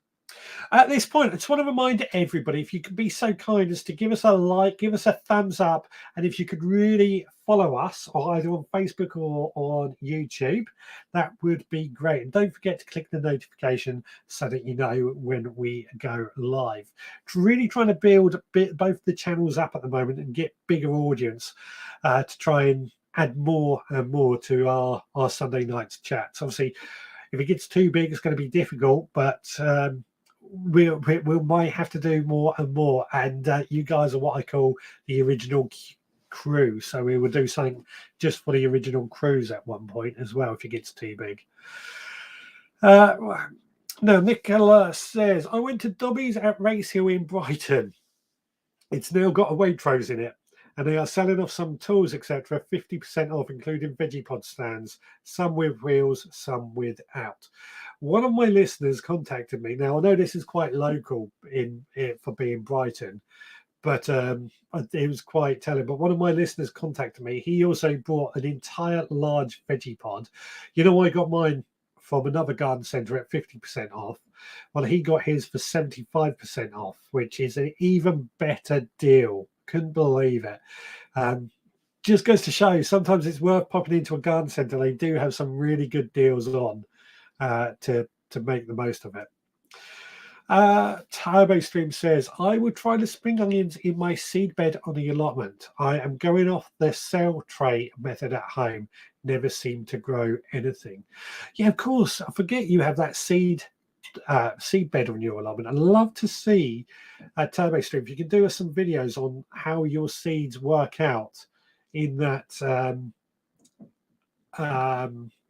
At this point, I just want to remind everybody, if you could be so kind as to give us a like, give us a thumbs up, and if you could really follow us or either on Facebook or on YouTube, that would be great. And don't forget to click the notification so that you know when we go live. Really trying to build both the channels up at the moment and get bigger audience to try and add more and more to our Sunday nights chats. Obviously, if it gets too big, it's going to be difficult, but we might have to do more and more. And you guys are what I call the original crew, so we will do something just for the original crews at one point as well if it gets too big. No, Nicola says, I went to Dobby's at Racehill in Brighton. It's now got a Waitrose in it, and they are selling off some tools, etc., 50% off, including Veggie stands, some with wheels, some without. One of my listeners contacted me. Now, I know this is quite local for being Brighton, but it was quite telling. But one of my listeners contacted me. He also bought an entire large veggie pod. You know, I got mine from another garden centre at 50% off. Well, he got his for 75% off, which is an even better deal. Couldn't believe it. Just goes to show sometimes it's worth popping into a garden centre. They do have some really good deals on to make the most of it. TurboStream says, I would try the spring onions in my seed bed on the allotment. I am going off the cell tray method at home. Never seem to grow anything. Yeah, of course. I forget you have that seed bed on your allotment. I'd love to see TurboStream if you can do us some videos on how your seeds work out in that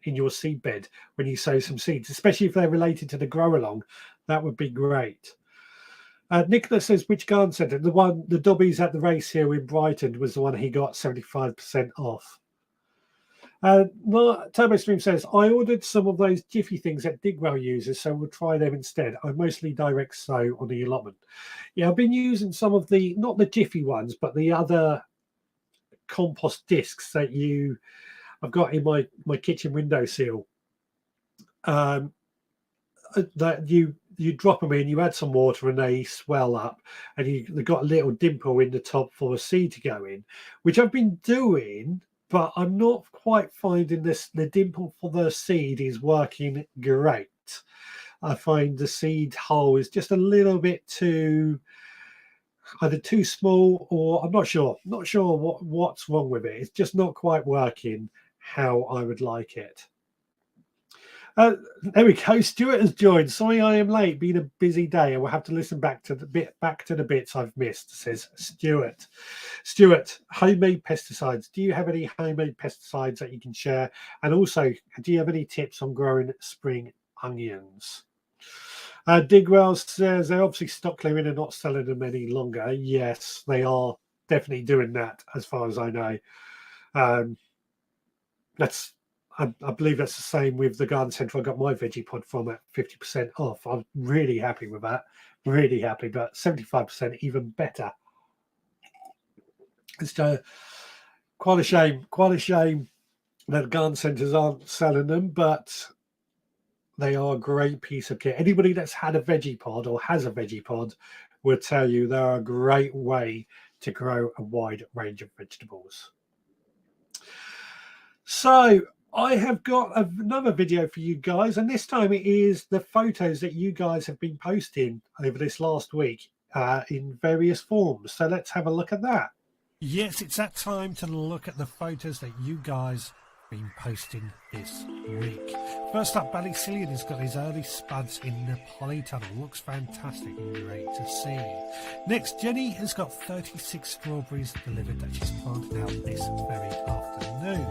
in your seed bed when you sow some seeds, especially if they're related to the grow along. That would be great. Nicholas says, which garden centre? The Dobby's at the Racehill in Brighton was the one he got 75% off. TurboStream says, I ordered some of those Jiffy things that Digwell uses, so we'll try them instead. I mostly direct sow on the allotment. Yeah, I've been using some of the, not the Jiffy ones, but the other compost discs that I've got in my kitchen windowsill. That you drop them in, you add some water and they swell up, and they've got a little dimple in the top for a seed to go in, which I've been doing, but I'm not quite finding the dimple for the seed is working great. I find the seed hole is just a little bit either too small, or I'm not sure what's wrong with it. It's just not quite working how I would like it. There we go. Stuart has joined. Sorry I am late. Been a busy day. I will have to listen back to the bits I've missed, says Stuart. Stuart, homemade pesticides. Do you have any homemade pesticides that you can share? And also, do you have any tips on growing spring onions? Digwell says they're obviously stock clearing and not selling them any longer. Yes, they are definitely doing that, as far as I know. I believe that's the same with the garden centre I got my veggie pod from at 50% off. I'm really happy with that. Really happy, but 75% even better. It's quite a shame that garden centres aren't selling them, but they are a great piece of kit. Anybody that's had a veggie pod or has a veggie pod will tell you they're a great way to grow a wide range of vegetables. So I have got another video for you guys, and this time it is the photos that you guys have been posting over this last week in various forms. So let's have a look at that. Yes, it's that time to look at the photos that you guys have been posting this week. First up, Ballycillian has got his early spuds in the polytunnel. Looks fantastic and great to see. Next, Jenny has got 36 strawberries delivered that she's planted out this very afternoon.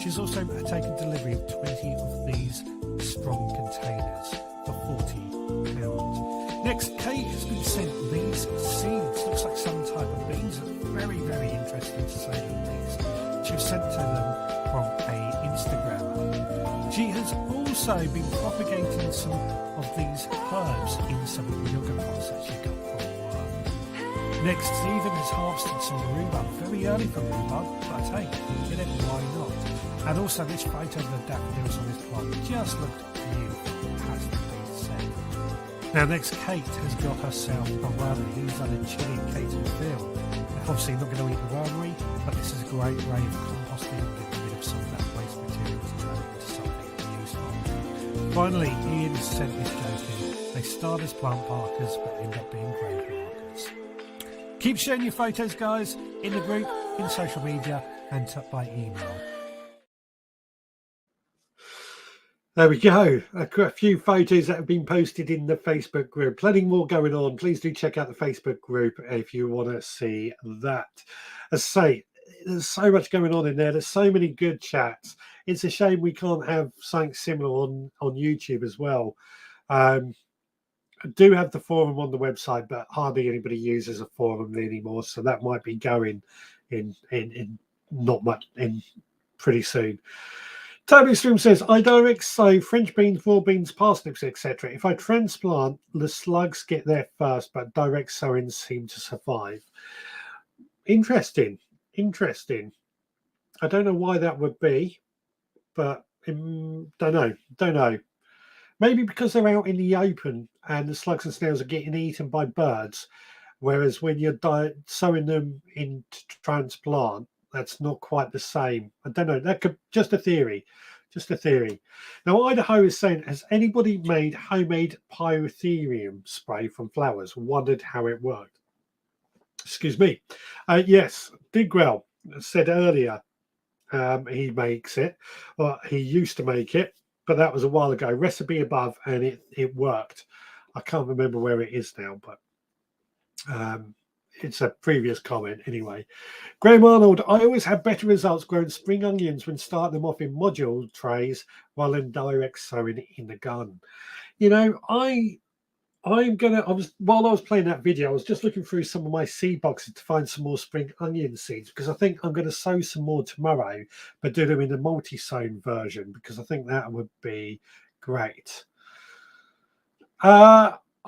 She's also taken delivery of 20 of these strong containers for £40. Next, Kate has been sent these seeds. Looks like some type of beans. Very, very interesting to say the least. She was sent to them from a Instagram. She has also been propagating some of these herbs in some yoga pots that she got from work. Next, Stephen has harvested some rhubarb, very early for rhubarb, but hey, get it, why not? And also this photo of the daffodils on this plant just looked beautiful, has to be said. Now next, Kate has got herself a wormy. These are the chili Kate and Phil. They're obviously not going to eat the wormery, but this is a great way of composting and getting rid of some of that waste material to turn it into something useful. Finally, Ian sent this joke in. They start as plant markers but end up being grave markers. Keep sharing your photos, guys, in the group, in social media, and by email. There we go. A few photos that have been posted in the Facebook group. Plenty more going on. Please do check out the Facebook group if you want to see that. As I say, there's so much going on in there. There's so many good chats. It's a shame we can't have something similar on YouTube as well. I do have the forum on the website, but hardly anybody uses a forum anymore. So that might be going in not much in pretty soon. Livestream says, I direct sow French beans, raw beans, parsnips, etc. If I transplant, the slugs get there first, but direct sowings seem to survive. Interesting. I don't know why that would be, but don't know. Maybe because they're out in the open and the slugs and snails are getting eaten by birds, whereas when you're sowing them in transplant, that's not quite the same. I don't know. That could just a theory. Now, Idaho is saying, has anybody made homemade pyrethrum spray from flowers? Wondered how it worked. Excuse me. Yes, Digwell said earlier he makes it. Well, he used to make it, but that was a while ago. Recipe above, and it worked. I can't remember where it is now, but it's a previous comment anyway. Graham Arnold, I always have better results growing spring onions when starting them off in module trays while in direct sowing in the garden. You know, while I was playing that video, I was just looking through some of my seed boxes to find some more spring onion seeds, because I think I'm going to sow some more tomorrow, but do them in the multi-sown version, because I think that would be great.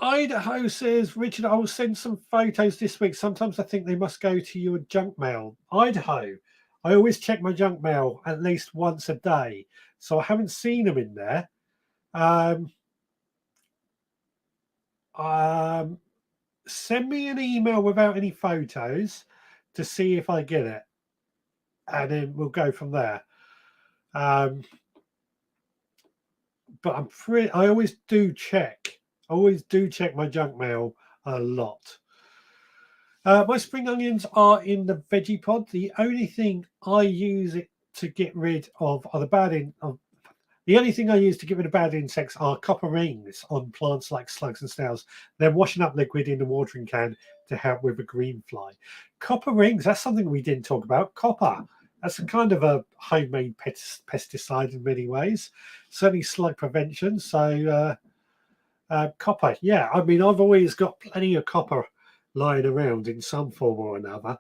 Idaho says, Richard, I will send some photos this week. Sometimes I think they must go to your junk mail. Idaho, I always check my junk mail at least once a day, so I haven't seen them in there. Send me an email without any photos to see if I get it, and then we'll go from there. But I always do check. My junk mail a lot. My spring onions are in the veggie pod. The only thing I use it to get rid of are the only thing I use to get rid of bad insects are copper rings on plants like slugs and snails. They're washing up liquid in the watering can to help with a green fly. Copper rings, that's something we didn't talk about. Copper, that's a kind of a homemade pesticide in many ways. Certainly slug prevention. So copper, yeah. I mean, I've always got plenty of copper lying around in some form or another.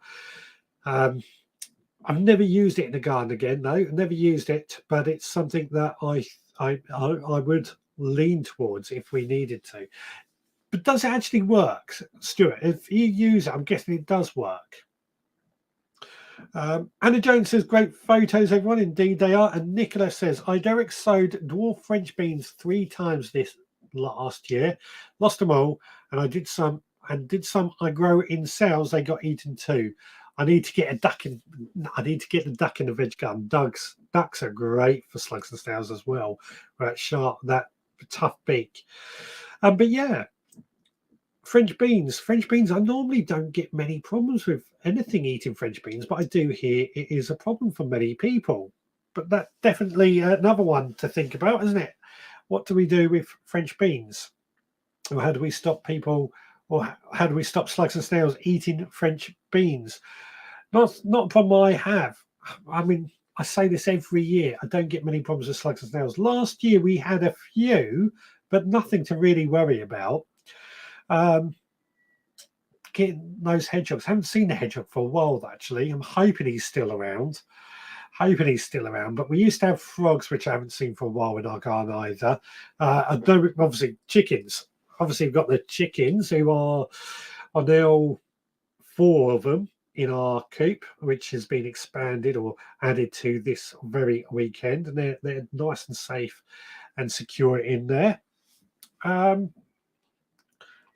I've never used it in the garden again, though. Never used it, but it's something that I would lean towards if we needed to. But does it actually work, Stuart? If you use it, I'm guessing it does work. Anna Jones says, great photos, everyone. Indeed, they are. And Nicola says, I direct sowed dwarf French beans 3 times this last year, lost them all, and I did some I grow in cells. They got eaten too. I need to get a duck in. I need to get the duck in the veg garden. Ducks are great for slugs and snails as well. That sharp, that tough beak. But yeah, French beans. I normally don't get many problems with anything eating French beans, but I do hear it is a problem for many people. But that's definitely another one to think about, isn't it? What do we do with French beans? Or how do we stop people, or how do we stop slugs and snails eating French beans? Not a problem I have. I mean, I say this every year. I don't get many problems with slugs and snails. Last year we had a few, but nothing to really worry about. Getting those hedgehogs. I haven't seen the hedgehog for a while, actually. I'm hoping he's still around. But we used to have frogs, which I haven't seen for a while in our garden either. I know, obviously, chickens. Obviously, we've got the chickens who are now 4 of them in our coop, which has been expanded or added to this very weekend, and they're nice and safe and secure in there.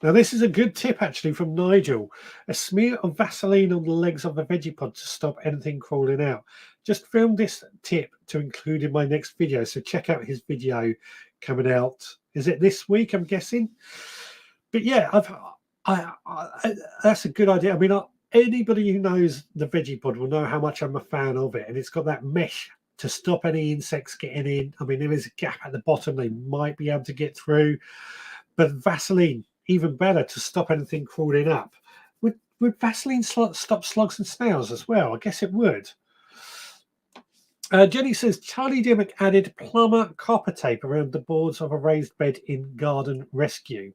Now, this is a good tip actually from Nigel. A smear of Vaseline on the legs of a veggie pod to stop anything crawling out. Just filmed this tip to include in my next video, so check out his video coming out. Is it this week, I'm guessing? But yeah, that's a good idea. I mean, anybody who knows the veggie pod will know how much I'm a fan of it, and it's got that mesh to stop any insects getting in. I mean, there is a gap at the bottom they might be able to get through, but Vaseline, even better to stop anything crawling up. Would Vaseline stop slugs and snails as well? I guess it would. Jenny says Charlie Dimmock added plumber copper tape around the boards of a raised bed in garden rescue.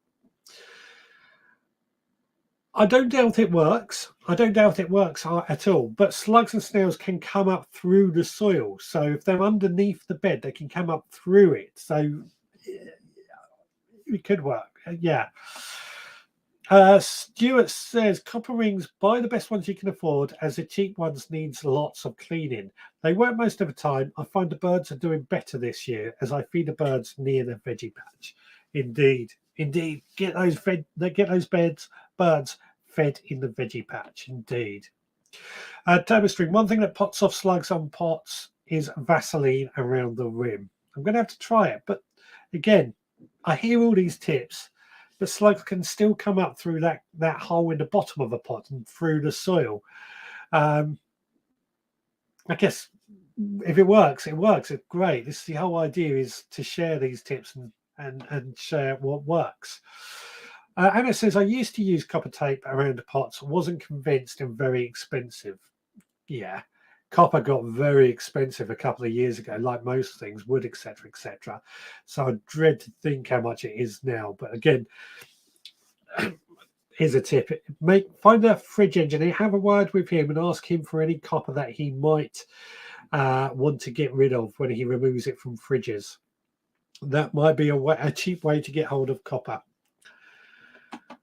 I don't doubt it works. I don't doubt it works at all. But slugs and snails can come up through the soil. So if they're underneath the bed, they can come up through it. So it could work. Yeah. Stuart says copper rings, buy the best ones you can afford, as the cheap ones needs lots of cleaning. They work most of the time. I find the birds are doing better this year as I feed the birds near the veggie patch. Indeed. Get those birds fed in the veggie patch. Indeed. Livestream, one thing that pots off slugs on pots is Vaseline around the rim. I'm going to have to try it, but again, I hear all these tips, but slugs can still come up through that hole in the bottom of a pot and through the soil. I guess if it works, it works. It's great. This is the whole idea, is to share these tips and share what works. Anna says, I used to use copper tape around the pots, wasn't convinced, and very expensive. Yeah, copper got very expensive a couple of years ago, like most things, wood, etc., etc. So I dread to think how much it is now. But again, here's a tip: find a fridge engineer, have a word with him, and ask him for any copper that he might want to get rid of when he removes it from fridges. That might be a cheap way to get hold of copper.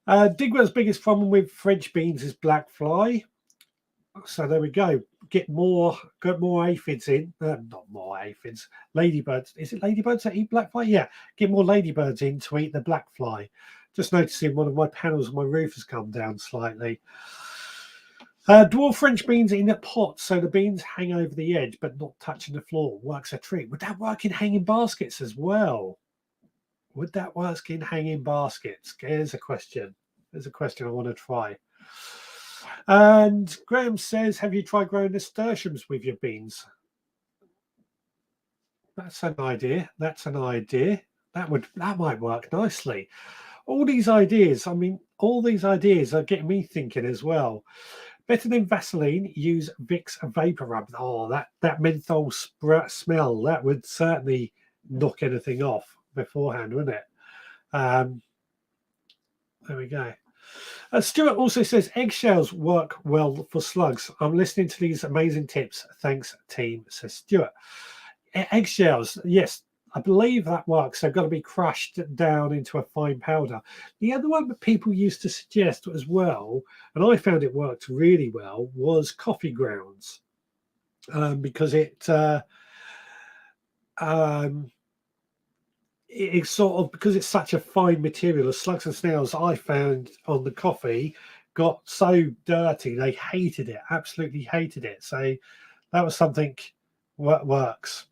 Digwell's biggest problem with French beans is black fly. So there we go. Get more aphids in. Not more aphids. Ladybirds. Is it ladybirds that eat black fly? Yeah. Get more ladybirds in to eat the black fly. Just noticing one of my panels on my roof has come down slightly. Dwarf French beans in a pot so the beans hang over the edge but not touching the floor. Works a treat. Would that work in hanging baskets as well? Would that work in hanging baskets? There's a question. There's a question I want to try. And Graham says, have you tried growing nasturtiums with your beans? That's an idea. That's an idea. That might work nicely. All these ideas, I mean, all these ideas are getting me thinking as well. Better than Vaseline, use Vicks Vapor Rub. Oh, that menthol smell, that would certainly knock anything off beforehand, wouldn't it? There we go. Stuart also says eggshells work well for slugs. I'm listening to these amazing tips. Thanks, team, says Stuart. Eggshells, yes, I believe that works. They've got to be crushed down into a fine powder. The other one that people used to suggest as well, and I found it worked really well, was coffee grounds, because it's sort of, because it's such a fine material. The slugs and snails I found on the coffee got so dirty, they hated it, absolutely hated it. So that was something that works.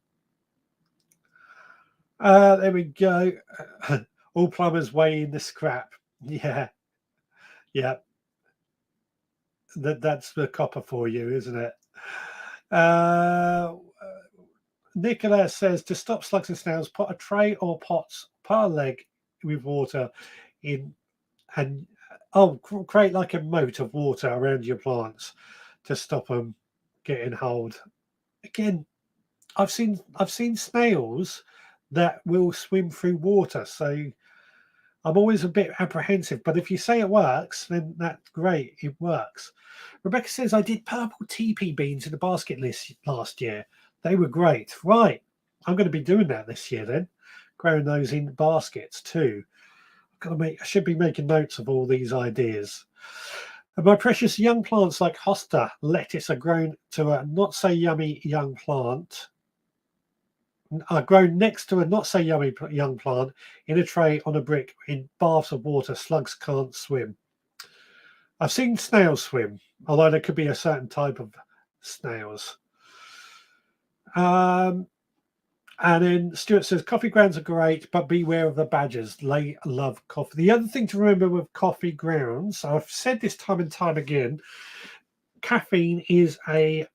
There we go. All plumbers weigh in the scrap. Yeah. That's the copper for you, isn't it? Nicola says, to stop slugs and snails, put a tray or pots per leg with water in, and create like a moat of water around your plants to stop them getting hold. Again, I've seen snails that will swim through water, so I'm always a bit apprehensive. But if you say it works, then that's great. It works. Rebecca says, I did purple teepee beans in the basket list last year. They were great. Right. I'm going to be doing that this year then. Growing those in baskets too. I should be making notes of all these ideas. And my precious young plants like hosta lettuce are grown to a not so yummy young plant. grown next to a not so yummy young plant in a tray on a brick in baths of water. Slugs can't swim. I've seen snails swim, although there could be a certain type of snails. And then Stuart says, coffee grounds are great, but beware of the badgers. They love coffee. The other thing to remember with coffee grounds, I've said this time and time again, caffeine is a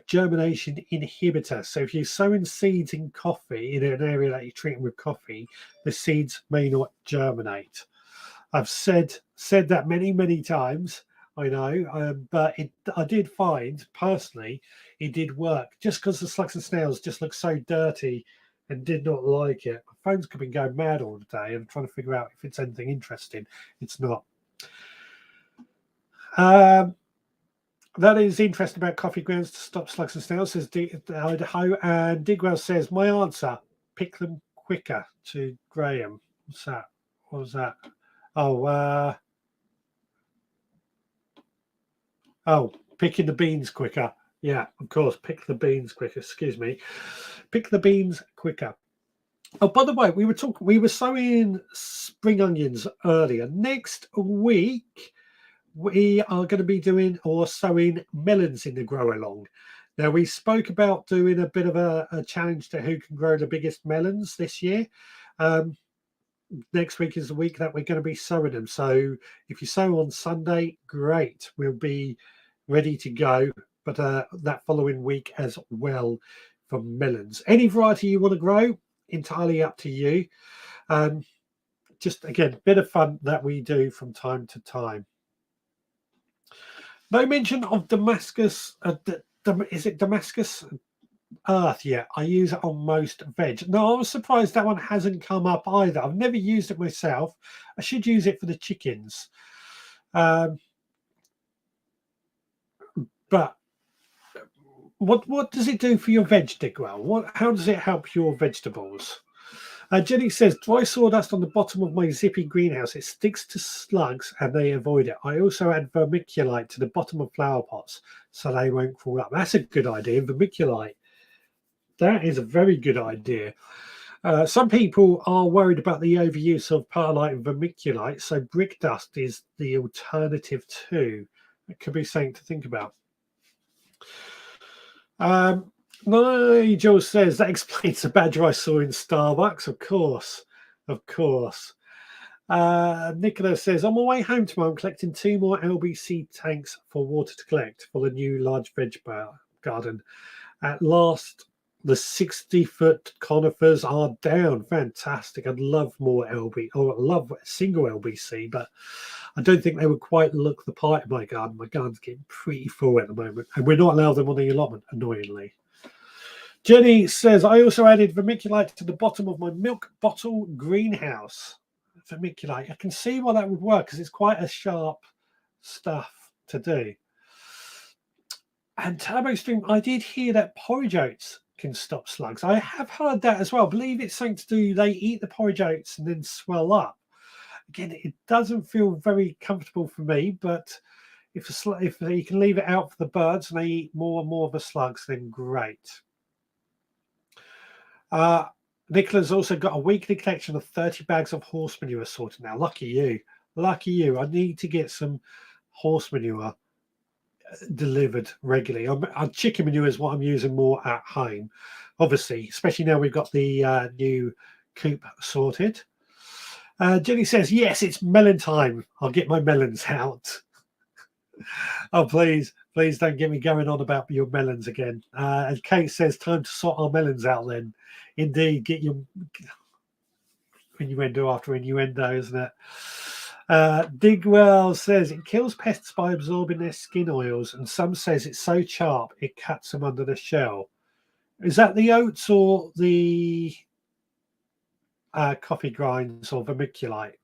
germination inhibitor. So if you're sowing seeds in coffee in an area that you're treating with coffee, the seeds may not germinate. I've said that many times, I know, but I did find personally it did work. Just because the slugs and snails just look so dirty and did not like it. My phone's been going mad all the day. I'm trying to figure out if it's anything interesting. It's not. That is interesting about coffee grounds to stop slugs and snails, says Idaho. And Digwell says, my answer, pick them quicker, to Graham. What's that? What was that? Oh, picking the beans quicker. Yeah, of course, pick the beans quicker. Excuse me. Pick the beans quicker. Oh, by the way, we were sowing spring onions earlier. Next week, we are going to be doing or sowing melons in the grow along. Now, we spoke about doing a bit of a challenge to who can grow the biggest melons this year. Next week is the week that we're going to be sowing them. So if you sow on Sunday, great. We'll be ready to go. But that following week as well for melons. Any variety you want to grow, entirely up to you. Just, again, bit of fun that we do from time to time. No mention of Damascus. Is it Damascus earth yet? I use it on most veg. No, I was surprised that one hasn't come up either. I've never used it myself. I should use it for the chickens. But what does it do for your veg, Digwell? How does it help your vegetables? Jenny says, dry sawdust on the bottom of my zippy greenhouse. It sticks to slugs and they avoid it. I also add vermiculite to the bottom of flower pots so they won't crawl up. That's a good idea, vermiculite. That is a very good idea. Some people are worried about the overuse of perlite and vermiculite, so brick dust is the alternative too. It could be something to think about. Nigel says, that explains the badger I saw in Starbucks. Of course. Nicola says, on my way home tomorrow, I'm collecting 2 more LBC tanks for water to collect for the new large veg garden. At last, the 60-foot conifers are down. Fantastic. I'd love more I'd love a single LBC, but I don't think they would quite look the part in my garden. My garden's getting pretty full at the moment, and we're not allowed them on the allotment, annoyingly. Jenny says, I also added vermiculite to the bottom of my milk bottle greenhouse. Vermiculite. I can see why that would work because it's quite a sharp stuff to do. And TurboStream, I did hear that porridge oats can stop slugs. I have heard that as well. I believe it's something to do, they eat the porridge oats and then swell up. Again, it doesn't feel very comfortable for me, but if you can leave it out for the birds and they eat more and more of the slugs, then great. Nicola's also got a weekly collection of 30 bags of horse manure sorted now. Lucky you. I need to get some horse manure delivered regularly. Chicken manure is what I'm using more at home, obviously, especially now we've got the new coop sorted. Jenny says, yes, it's melon time. I'll get my melons out. Oh, please don't get me going on about your melons again. And Kate says, time to sort our melons out then. Indeed, get your innuendo after innuendo, isn't it? Digwell says it kills pests by absorbing their skin oils, and some says it's so sharp it cuts them under the shell. Is that the oats or the coffee grinds or vermiculite?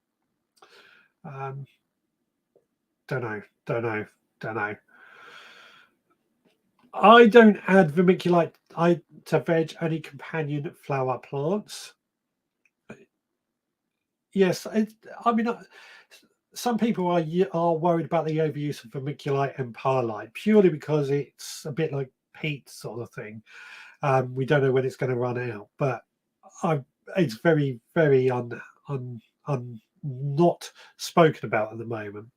Don't know. I don't add vermiculite to veg, only companion flower plants. Yes, I mean, some people are worried about the overuse of vermiculite and perlite purely because it's a bit like peat sort of thing. We don't know when it's going to run out, but it's very, very not spoken about at the moment.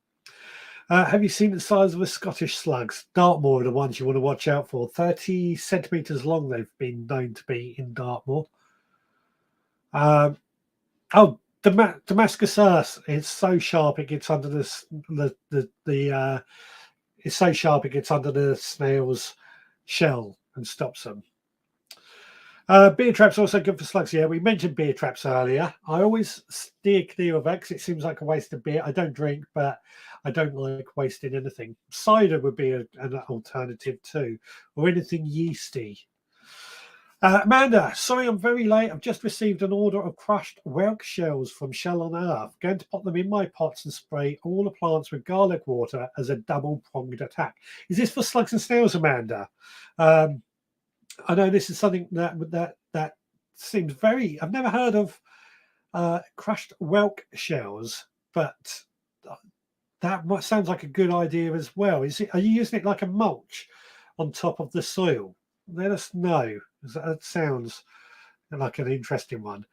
Have you seen the size of the Scottish slugs? Dartmoor are the ones you want to watch out for. 30 centimetres long they've been known to be in Dartmoor. Damascus earth. It's so sharp it gets under it's so sharp it gets under the snail's shell and stops them. Beer traps also good for slugs. Yeah, we mentioned beer traps earlier. I always steer clear of that because it seems like a waste of beer. I don't drink, but I don't like wasting anything. Cider would be an alternative too, or anything yeasty. Amanda, sorry I'm very late. I've just received an order of crushed whelk shells from Shell on Earth. Going to put them in my pots and spray all the plants with garlic water as a double-pronged attack. Is this for slugs and snails, Amanda? I know this is something that seems very. I've never heard of crushed whelk shells, but that sounds like a good idea as well. Are you using it like a mulch on top of the soil? Let us know. That sounds like an interesting one.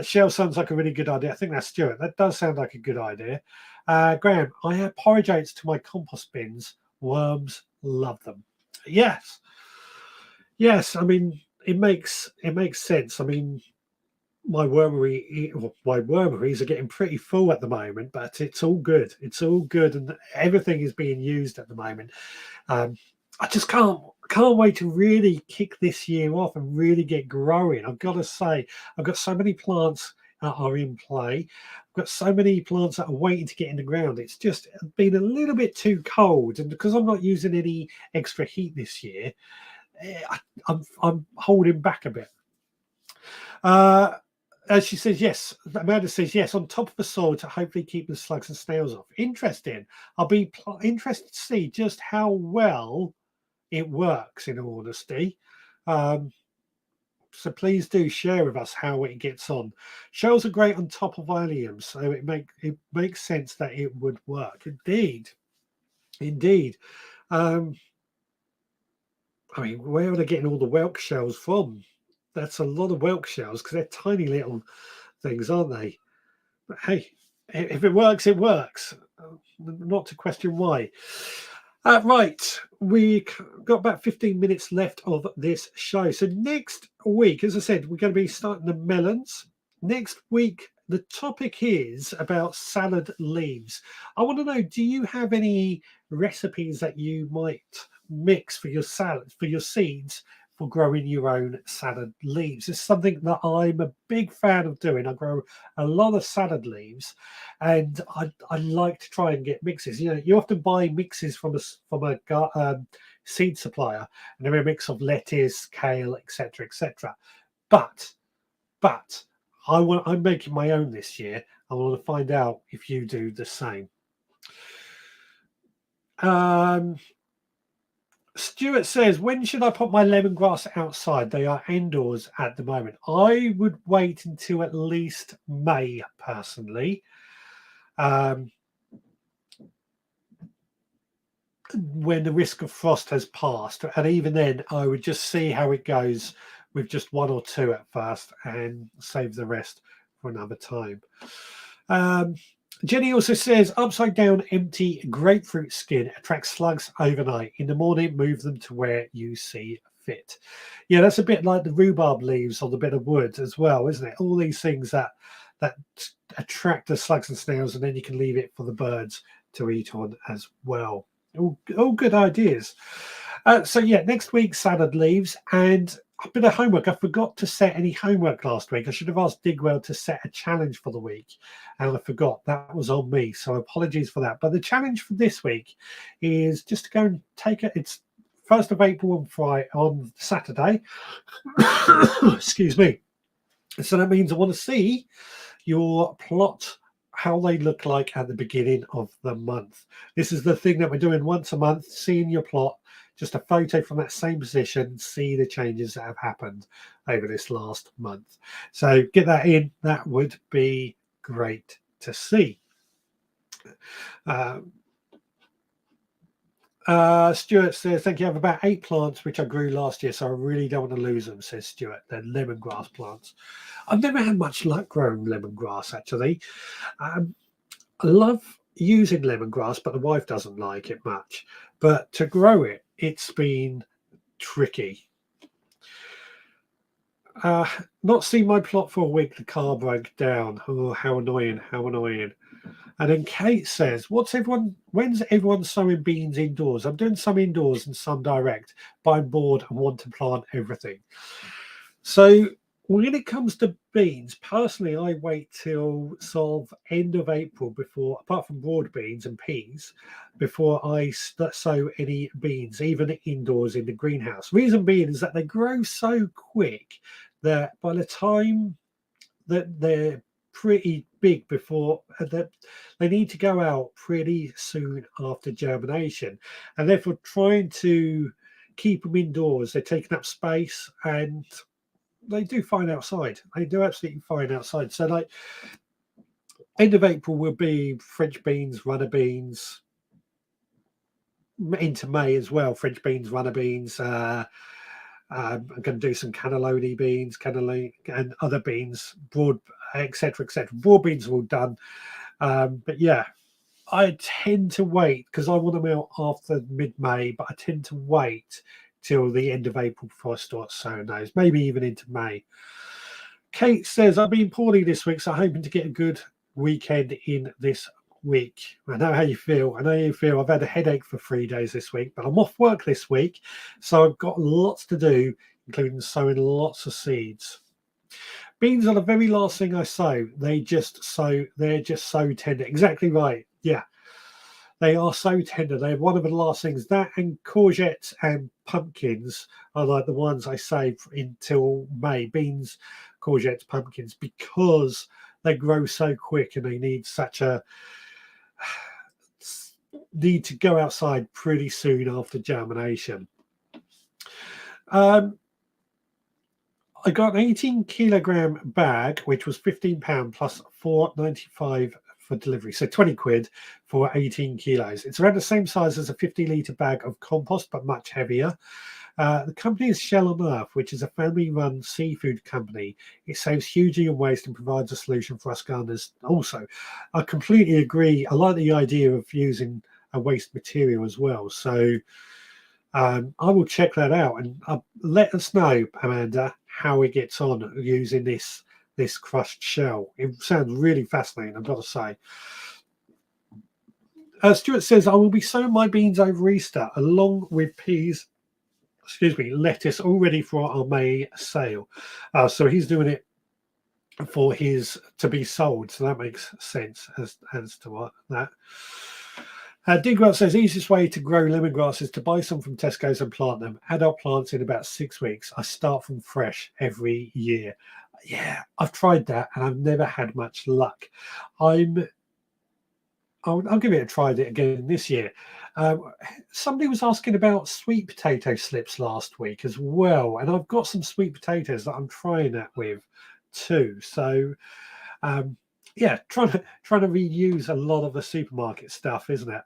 Shell sounds like a really good idea. I think that's Stuart. That does sound like a good idea. Graham, I add porridge oats to my compost bins. Worms love them. Yes. Yes, I mean it makes sense. I mean, my wormeries are getting pretty full at the moment, but it's all good. It's all good, and everything is being used at the moment. I just can't wait to really kick this year off and really get growing. I've got to say, I've got so many plants that are in play. I've got so many plants that are waiting to get in the ground. It's just been a little bit too cold, and because I'm not using any extra heat this year, I'm holding back a bit. As she says, yes. Amanda says, yes, on top of the soil to hopefully keep the slugs and snails off. Interesting. I'll be interested to see just how well it works, in all honesty. So please do share with us how it gets on. Shells are great on top of alliums, so it makes sense that it would work. Indeed. I mean, where are they getting all the whelk shells from? That's a lot of whelk shells because they're tiny little things, aren't they? But hey, if it works, it works. Not to question why. Right, we got about 15 minutes left of this show. So next week, as I said, we're going to be starting the melons. Next week, the topic is about salad leaves. I want to know, do you have any recipes that you might mix for your salad, for your seeds, for growing your own salad leaves? It's something that I'm a big fan of doing. I grow a lot of salad leaves, and I like to try and get mixes. You know, you often buy mixes from a seed supplier, and they're a mix of lettuce, kale, etc., etc. But I'm making my own this year. I want to find out if you do the same. Stuart says, when should I put my lemongrass outside? They are indoors at the moment. I would wait until at least May, personally. When the risk of frost has passed. And even then, I would just see how it goes with just one or two at first and save the rest for another time. Jenny also says, upside down empty grapefruit skin attracts slugs overnight. In the morning, move them to where you see fit. Yeah, that's a bit like the rhubarb leaves on the bit of wood as well, isn't it? All these things that attract the slugs and snails, and then you can leave it for the birds to eat on as well. All good ideas. So yeah, next week salad leaves, and a bit of homework. I forgot to set any homework last week. I should have asked Digwell to set a challenge for the week, and I forgot. That was on me, so apologies for that. But the challenge for this week is just to go and take it. It's 1st of April on Saturday. Excuse me. So that means I want to see your plot, how they look like at the beginning of the month. This is the thing that we're doing once a month, seeing your plot, just a photo from that same position, see the changes that have happened over this last month. So get that in. That would be great to see. Stuart says, thank you. I have about 8 plants which I grew last year, so I really don't want to lose them, says Stuart. They're lemongrass plants. I've never had much luck growing lemongrass, actually. I love using lemongrass, but the wife doesn't like it much. But to grow it, it's been tricky. Not seen my plot for a week. The car broke down. Oh, how annoying! How annoying! And then Kate says, when's everyone sowing beans indoors? I'm doing some indoors and some direct, but I'm bored and want to plant everything. So when it comes to beans, personally, I wait till sort of end of April before, apart from broad beans and peas, before I sow any beans, even indoors in the greenhouse. Reason being is that they grow so quick that by the time that they're pretty big before that they need to go out pretty soon after germination, and therefore trying to keep them indoors, they're taking up space, and they do fine outside. They do absolutely fine outside. So like end of April will be French beans, runner beans, into May as well. French beans, runner beans. I'm going to do some cannelloni beans, cannellini, and other beans, broad, etc., etc. Broad beans are all done. But yeah, I tend to wait because I want them out after mid-May, but I tend to wait till the end of April before I start sowing those, maybe even into May. Kate says, I've been poorly this week, so I'm hoping to get a good weekend in this week. I know how you feel. I know how you feel. I've had a headache for 3 days this week, but I'm off work this week, so I've got lots to do, including sowing lots of seeds. Beans are the very last thing I sow. They're just so tender. Exactly right. Yeah. They are so tender. They're one of the last things. That and courgettes and pumpkins are like the ones I save until May. Beans, courgettes, pumpkins, because they grow so quick and they need such a need to go outside pretty soon after germination. I got an 18-kilogram bag, which was £15 plus £4.95 for delivery, so 20 quid for 18 kilos. It's around the same size as a 50-litre bag of compost, but much heavier. The company is Shell on Earth, which is a family-run seafood company. It saves hugely on waste and provides a solution for us gardeners also. I completely agree. I like the idea of using a waste material as well. So I will check that out, and let us know, Amanda, how it gets on using this crushed shell. It sounds really fascinating, I've got to say. Stuart says, I will be sowing my beans over Easter along with peas, lettuce, all ready for our May sale. So he's doing it for his to be sold. So that makes sense as to what that. Digwell says, easiest way to grow lemongrass is to buy some from Tesco's and plant them. Adult plants in about 6 weeks. I start from fresh every year. Yeah, I've tried that and I've never had much luck. I'll give it a try again this year. Somebody was asking about sweet potato slips last week as well, and I've got some sweet potatoes that I'm trying that with too. So yeah, trying to reuse a lot of the supermarket stuff, isn't it?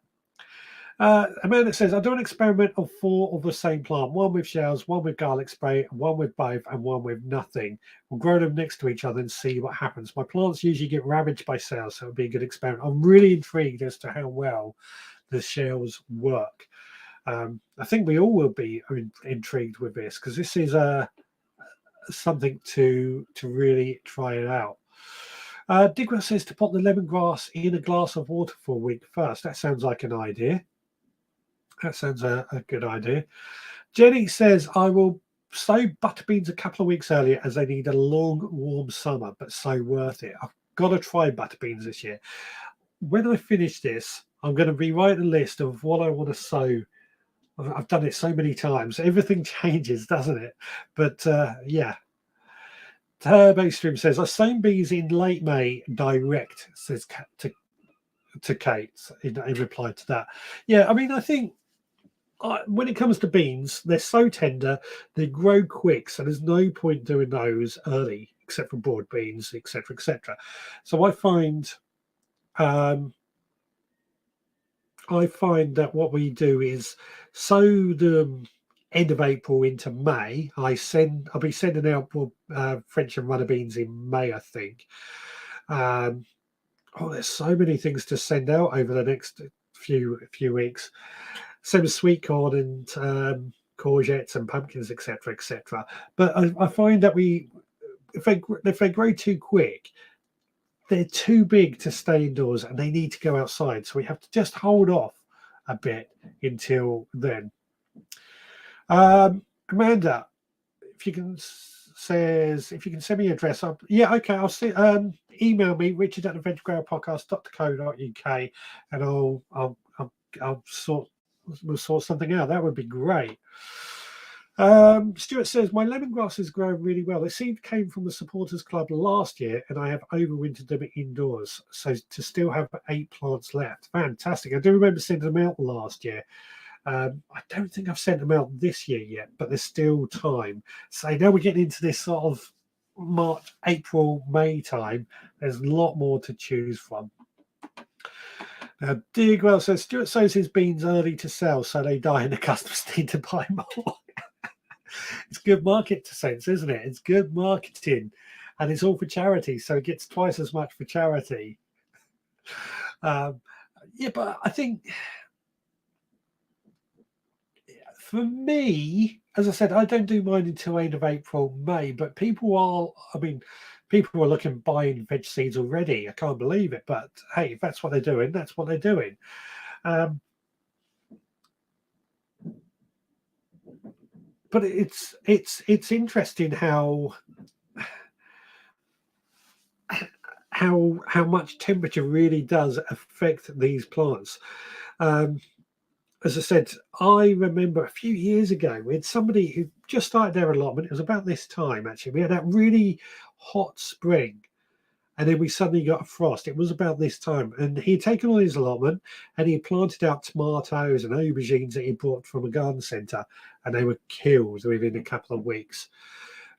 Amanda says, I do an experiment of 4 of the same plant, one with shells, one with garlic spray, one with both, and one with nothing. We'll grow them next to each other and see what happens. My plants usually get ravaged by shells, so it'll be a good experiment. I'm really intrigued as to how well the shells work. I think we all will be intrigued with this, because this is something to really try it out. Digwell says to put the lemongrass in a glass of water for a week first. That sounds like an idea. That sounds a good idea. Jenny says, I will sow butter beans a couple of weeks earlier as they need a long, warm summer, but so worth it. I've got to try butter beans this year. When I finish this, I'm going to rewrite a list of what I want to sow. I've done it so many times. Everything changes, doesn't it? But yeah. Livestream says, I sown bees in late May direct, says to Kate in reply to that. Yeah, I mean, I think when it comes to beans, they're so tender, they grow quick, so there's no point doing those early, except for broad beans, etc., etc. So I find I find that what we do is sow the end of April into May. I'll be sending out French and runner beans in May, I think. Um, there's so many things to send out over the next few weeks. Same as sweet corn and courgettes and pumpkins, etc., etc. But I find that if they grow too quick, they're too big to stay indoors and they need to go outside. So we have to just hold off a bit until then. Amanda, if you can send me your address up. Yeah, okay. I'll see. Email me, richard@thevegrowpodcast.co.uk, and I'll we'll sort something out. That would be great. Stuart says, my lemongrass is growing really well. The seed came from the supporters club last year and I have overwintered them indoors. So to still have 8 plants left. Fantastic. I do remember sending them out last year. I don't think I've sent them out this year yet, but there's still time. So now we're getting into this sort of March, April, May time. There's a lot more to choose from. Now, Digwell says, Stuart sows his beans early to sell so they die and the customers need to buy more. It's good market sense, isn't it? It's good marketing, and it's all for charity, so it gets twice as much for charity. Yeah, but I think for me, as I said, I don't do mine until end of April, May. But people are looking buying veg seeds already. I can't believe it, but hey, if that's what they're doing, that's what they're doing. But it's interesting how much temperature really does affect these plants. As I said, I remember a few years ago we had somebody who just started their allotment. It was about this time actually. We had that really hot spring, and then we suddenly got a frost. It was about this time, and he'd taken all his allotment and he planted out tomatoes and aubergines that he brought from a garden centre, and they were killed within a couple of weeks.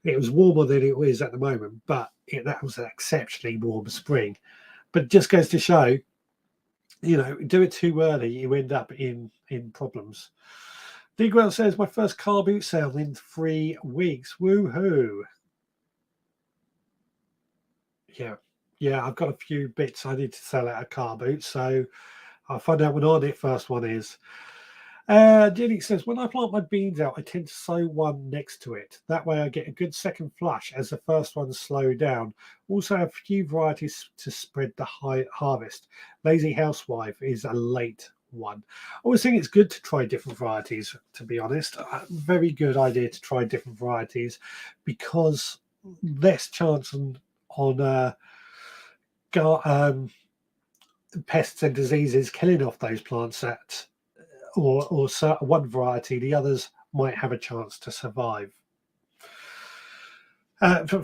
It was warmer than it is at the moment, but that was an exceptionally warm spring. But it just goes to show, do it too early, you end up in problems. Digwell says, my first car boot sale in 3 weeks. Woohoo! Yeah, I've got a few bits I need to sell out of car boots, so I'll find out when the first one is. Jenny says, when I plant my beans out, I tend to sow one next to it. That way I get a good second flush as the first ones slow down. Also have a few varieties to spread the harvest. Lazy Housewife is a late one. I always think it's good to try different varieties, to be honest. Very good idea to try different varieties because less chance on pests and diseases killing off those plants or one variety, the others might have a chance to survive.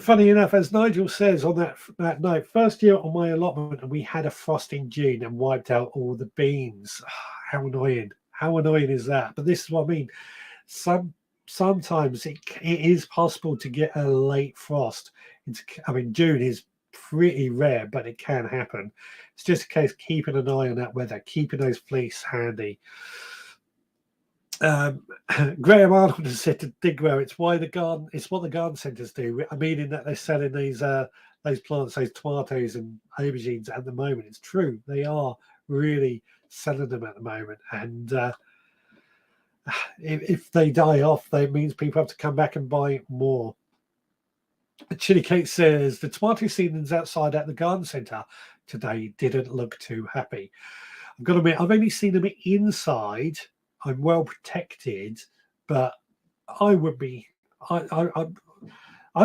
Funny enough, as Nigel says on that note, first year on my allotment, and we had a frost in June and wiped out all the beans. How annoying! How annoying is that? But this is what I mean. Sometimes it is possible to get a late frost. June is pretty rare, but it can happen. It's just a case of keeping an eye on that weather, keeping those fleece handy. Graham Arnold has said to Digwell, it's what the garden centres do. Meaning that they're selling those plants, those tomatoes and aubergines at the moment. It's true, they are really selling them at the moment, and if they die off, that means people have to come back and buy more. Chili Kate says the tomato seedlings outside at the garden centre today didn't look too happy. I've got to admit, I've only seen them inside. I'm well protected, but I've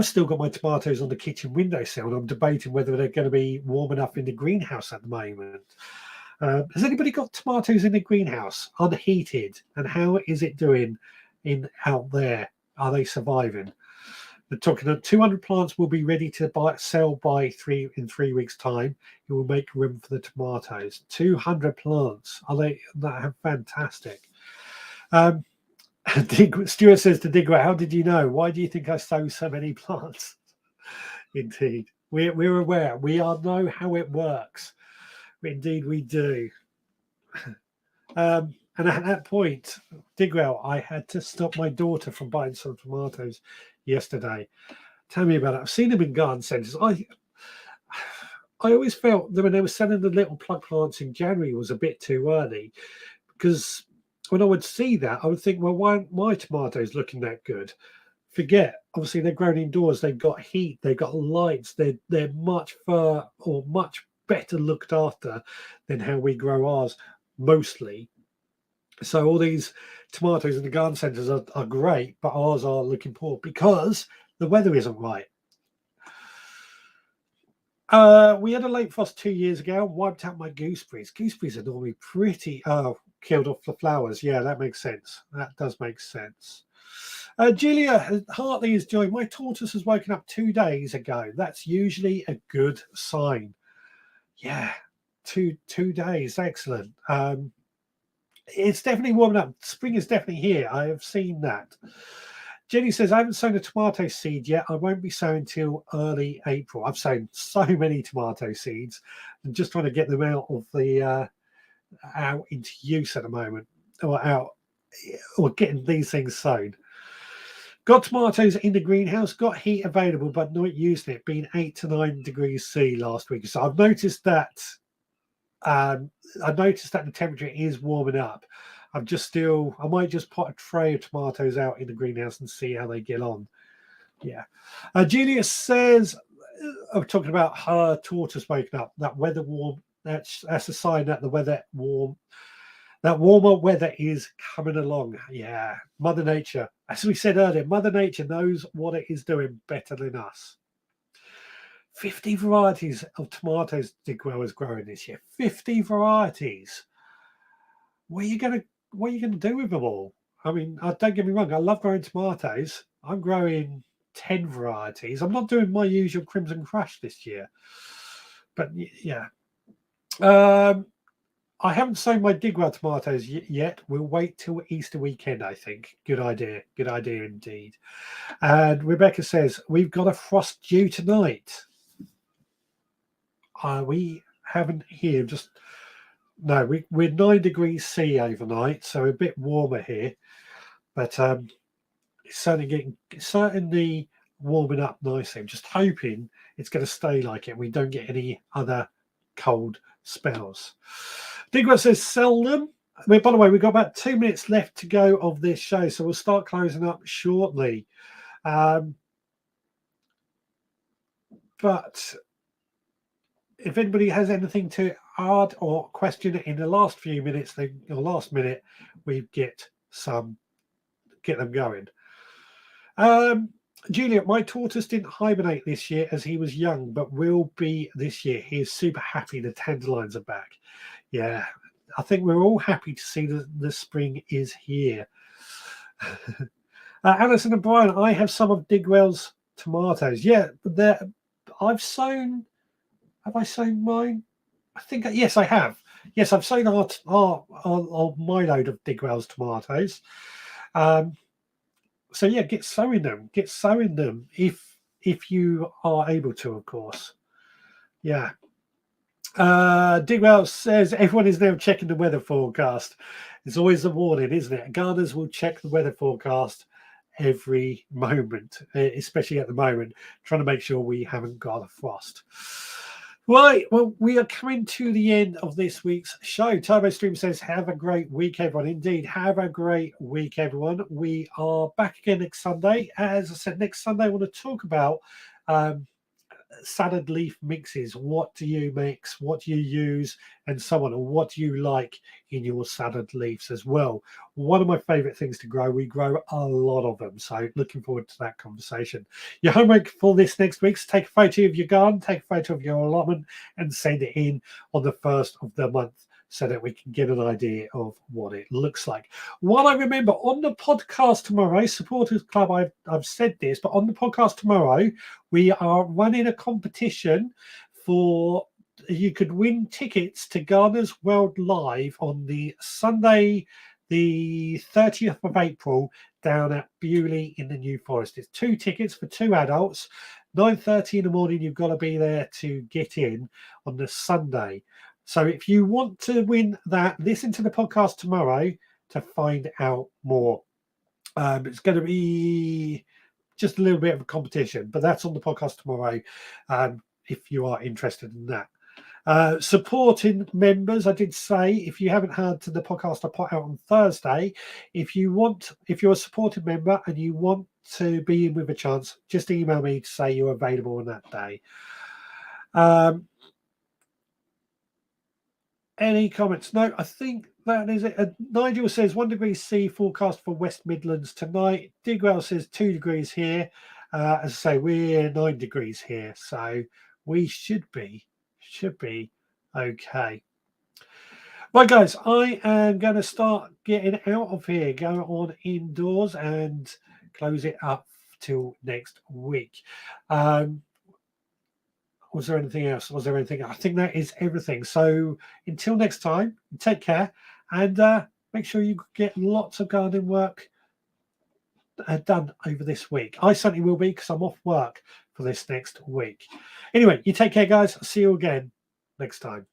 still got my tomatoes on the kitchen windowsill, and I'm debating whether they're going to be warm enough in the greenhouse at the moment. Has anybody got tomatoes in the greenhouse unheated, and how is it doing out there? Are they surviving? They're talking that 200 plants will be ready to sell in 3 weeks' time. It will make room for the tomatoes. 200 plants. That fantastic. Stuart says to Digger, how did you know? Why do you think I sow so many plants? Indeed. We're aware. We know how it works. Indeed, we do. And at that point, Digwell, I had to stop my daughter from buying some tomatoes yesterday. Tell me about it. I've seen them in garden centres. I always felt that when they were selling the little plug plants in January was a bit too early, because when I would see that, I would think, well, why aren't my tomatoes looking that good? Forget, obviously, they're grown indoors. They've got heat. They've got lights. They're much fur or much better looked after than how we grow ours mostly. So all these tomatoes in the garden centres are great, but ours are looking poor because the weather isn't right. We had a late frost 2 years ago, wiped out my gooseberries. Gooseberries are normally pretty killed off the flowers. Yeah, that makes sense. That does make sense. Julia Hartley is joined. My tortoise has woken up 2 days ago. That's usually a good sign. Yeah, two days. Excellent. It's definitely warming up. Spring is definitely here. I have seen that. Jenny says, I haven't sown a tomato seed yet. I won't be sowing till early April. I've sown so many tomato seeds. I'm just trying to get them out of the out into use at the moment, or out, or getting these things sown. Got tomatoes in the greenhouse, got heat available, but not using it, being 8 to 9 degrees C last week. So I've noticed that the temperature is warming up. I might just put a tray of tomatoes out in the greenhouse and see how they get on. Yeah. Julius says, I'm talking about her tortoise waking up, that weather warm, that's a sign that the weather warm, that warmer weather is coming along. Yeah. Mother Nature, as we said earlier, Mother Nature knows what it is doing better than us. 50 varieties of tomatoes Digwell is growing this year. 50 varieties. What are you gonna do with them all? I mean, don't get me wrong, I love growing tomatoes. I'm growing 10 varieties. I'm not doing my usual Crimson Crush this year. But yeah. I haven't sown my Digwell tomatoes yet. We'll wait till Easter weekend, I think. Good idea. Good idea indeed. And Rebecca says, we've got a frost due tonight. We haven't here. No, we're 9 degrees C overnight, so a bit warmer here. But it's certainly warming up nicely. I'm just hoping it's going to stay like it. We don't get any other cold spells. Digwell says sell them. I mean, by the way, we've got about 2 minutes left to go of this show, so we'll start closing up shortly. But if anybody has anything to add or question in the last few minutes, the last minute, we get them going. Juliet, my tortoise didn't hibernate this year as he was young, but will be this year. He is super happy the dandelions are back. Yeah, I think we're all happy to see that the spring is here. Alison and Brian, I have some of Digwell's tomatoes. Yeah, but I've sown. Have I sown mine? I think yes, I have. Yes, I've sown my load of Digwell's tomatoes. So yeah, get sowing them. Get sowing them if you are able to, of course. Yeah. Digwell says everyone is now checking the weather forecast. It's always a warning, isn't it? Gardeners will check the weather forecast every moment, especially at the moment, trying to make sure we haven't got a frost. Right, well, we are coming to the end of this week's show. Turbo Stream says, have a great week, everyone. Indeed, have a great week, everyone. We are back again next Sunday. As I said, next Sunday, I want to talk about salad leaf mixes. What do you mix? What do you use? And so on. And what do you like in your salad leaves as well? One of my favorite things to grow. We grow a lot of them. So looking forward to that conversation. Your homework for this next week is take a photo of your garden, take a photo of your allotment, and send it in on the 1st of the month, so that we can get an idea of what it looks like. What I remember on the podcast tomorrow, Supporters Club, I've said this, but on the podcast tomorrow, we are running a competition for, you could win tickets to Gardeners World Live on the Sunday, the 30th of April, down at Bewley in the New Forest. It's 2 tickets for 2 adults. 9:30 in the morning, you've got to be there to get in on the Sunday. So if you want to win that, listen to the podcast tomorrow to find out more. It's going to be just a little bit of a competition, but that's on the podcast tomorrow if you are interested in that. Supporting members, I did say, if you haven't heard to the podcast I put out on Thursday, if you're a supported member and you want to be in with a chance, just email me to say you're available on that day. Any comments? No, I think that is it. Nigel says 1 degree C forecast for West Midlands tonight. Digwell says 2 degrees here. As I say, we're 9 degrees here, so we should be okay. Right, guys, I am going to start getting out of here, go on indoors and close it up till next week. Was there anything else? Was there anything? I think that is everything. So until next time, take care and make sure you get lots of gardening work done over this week. I certainly will be because I'm off work for this next week. Anyway, you take care, guys. I'll see you again next time.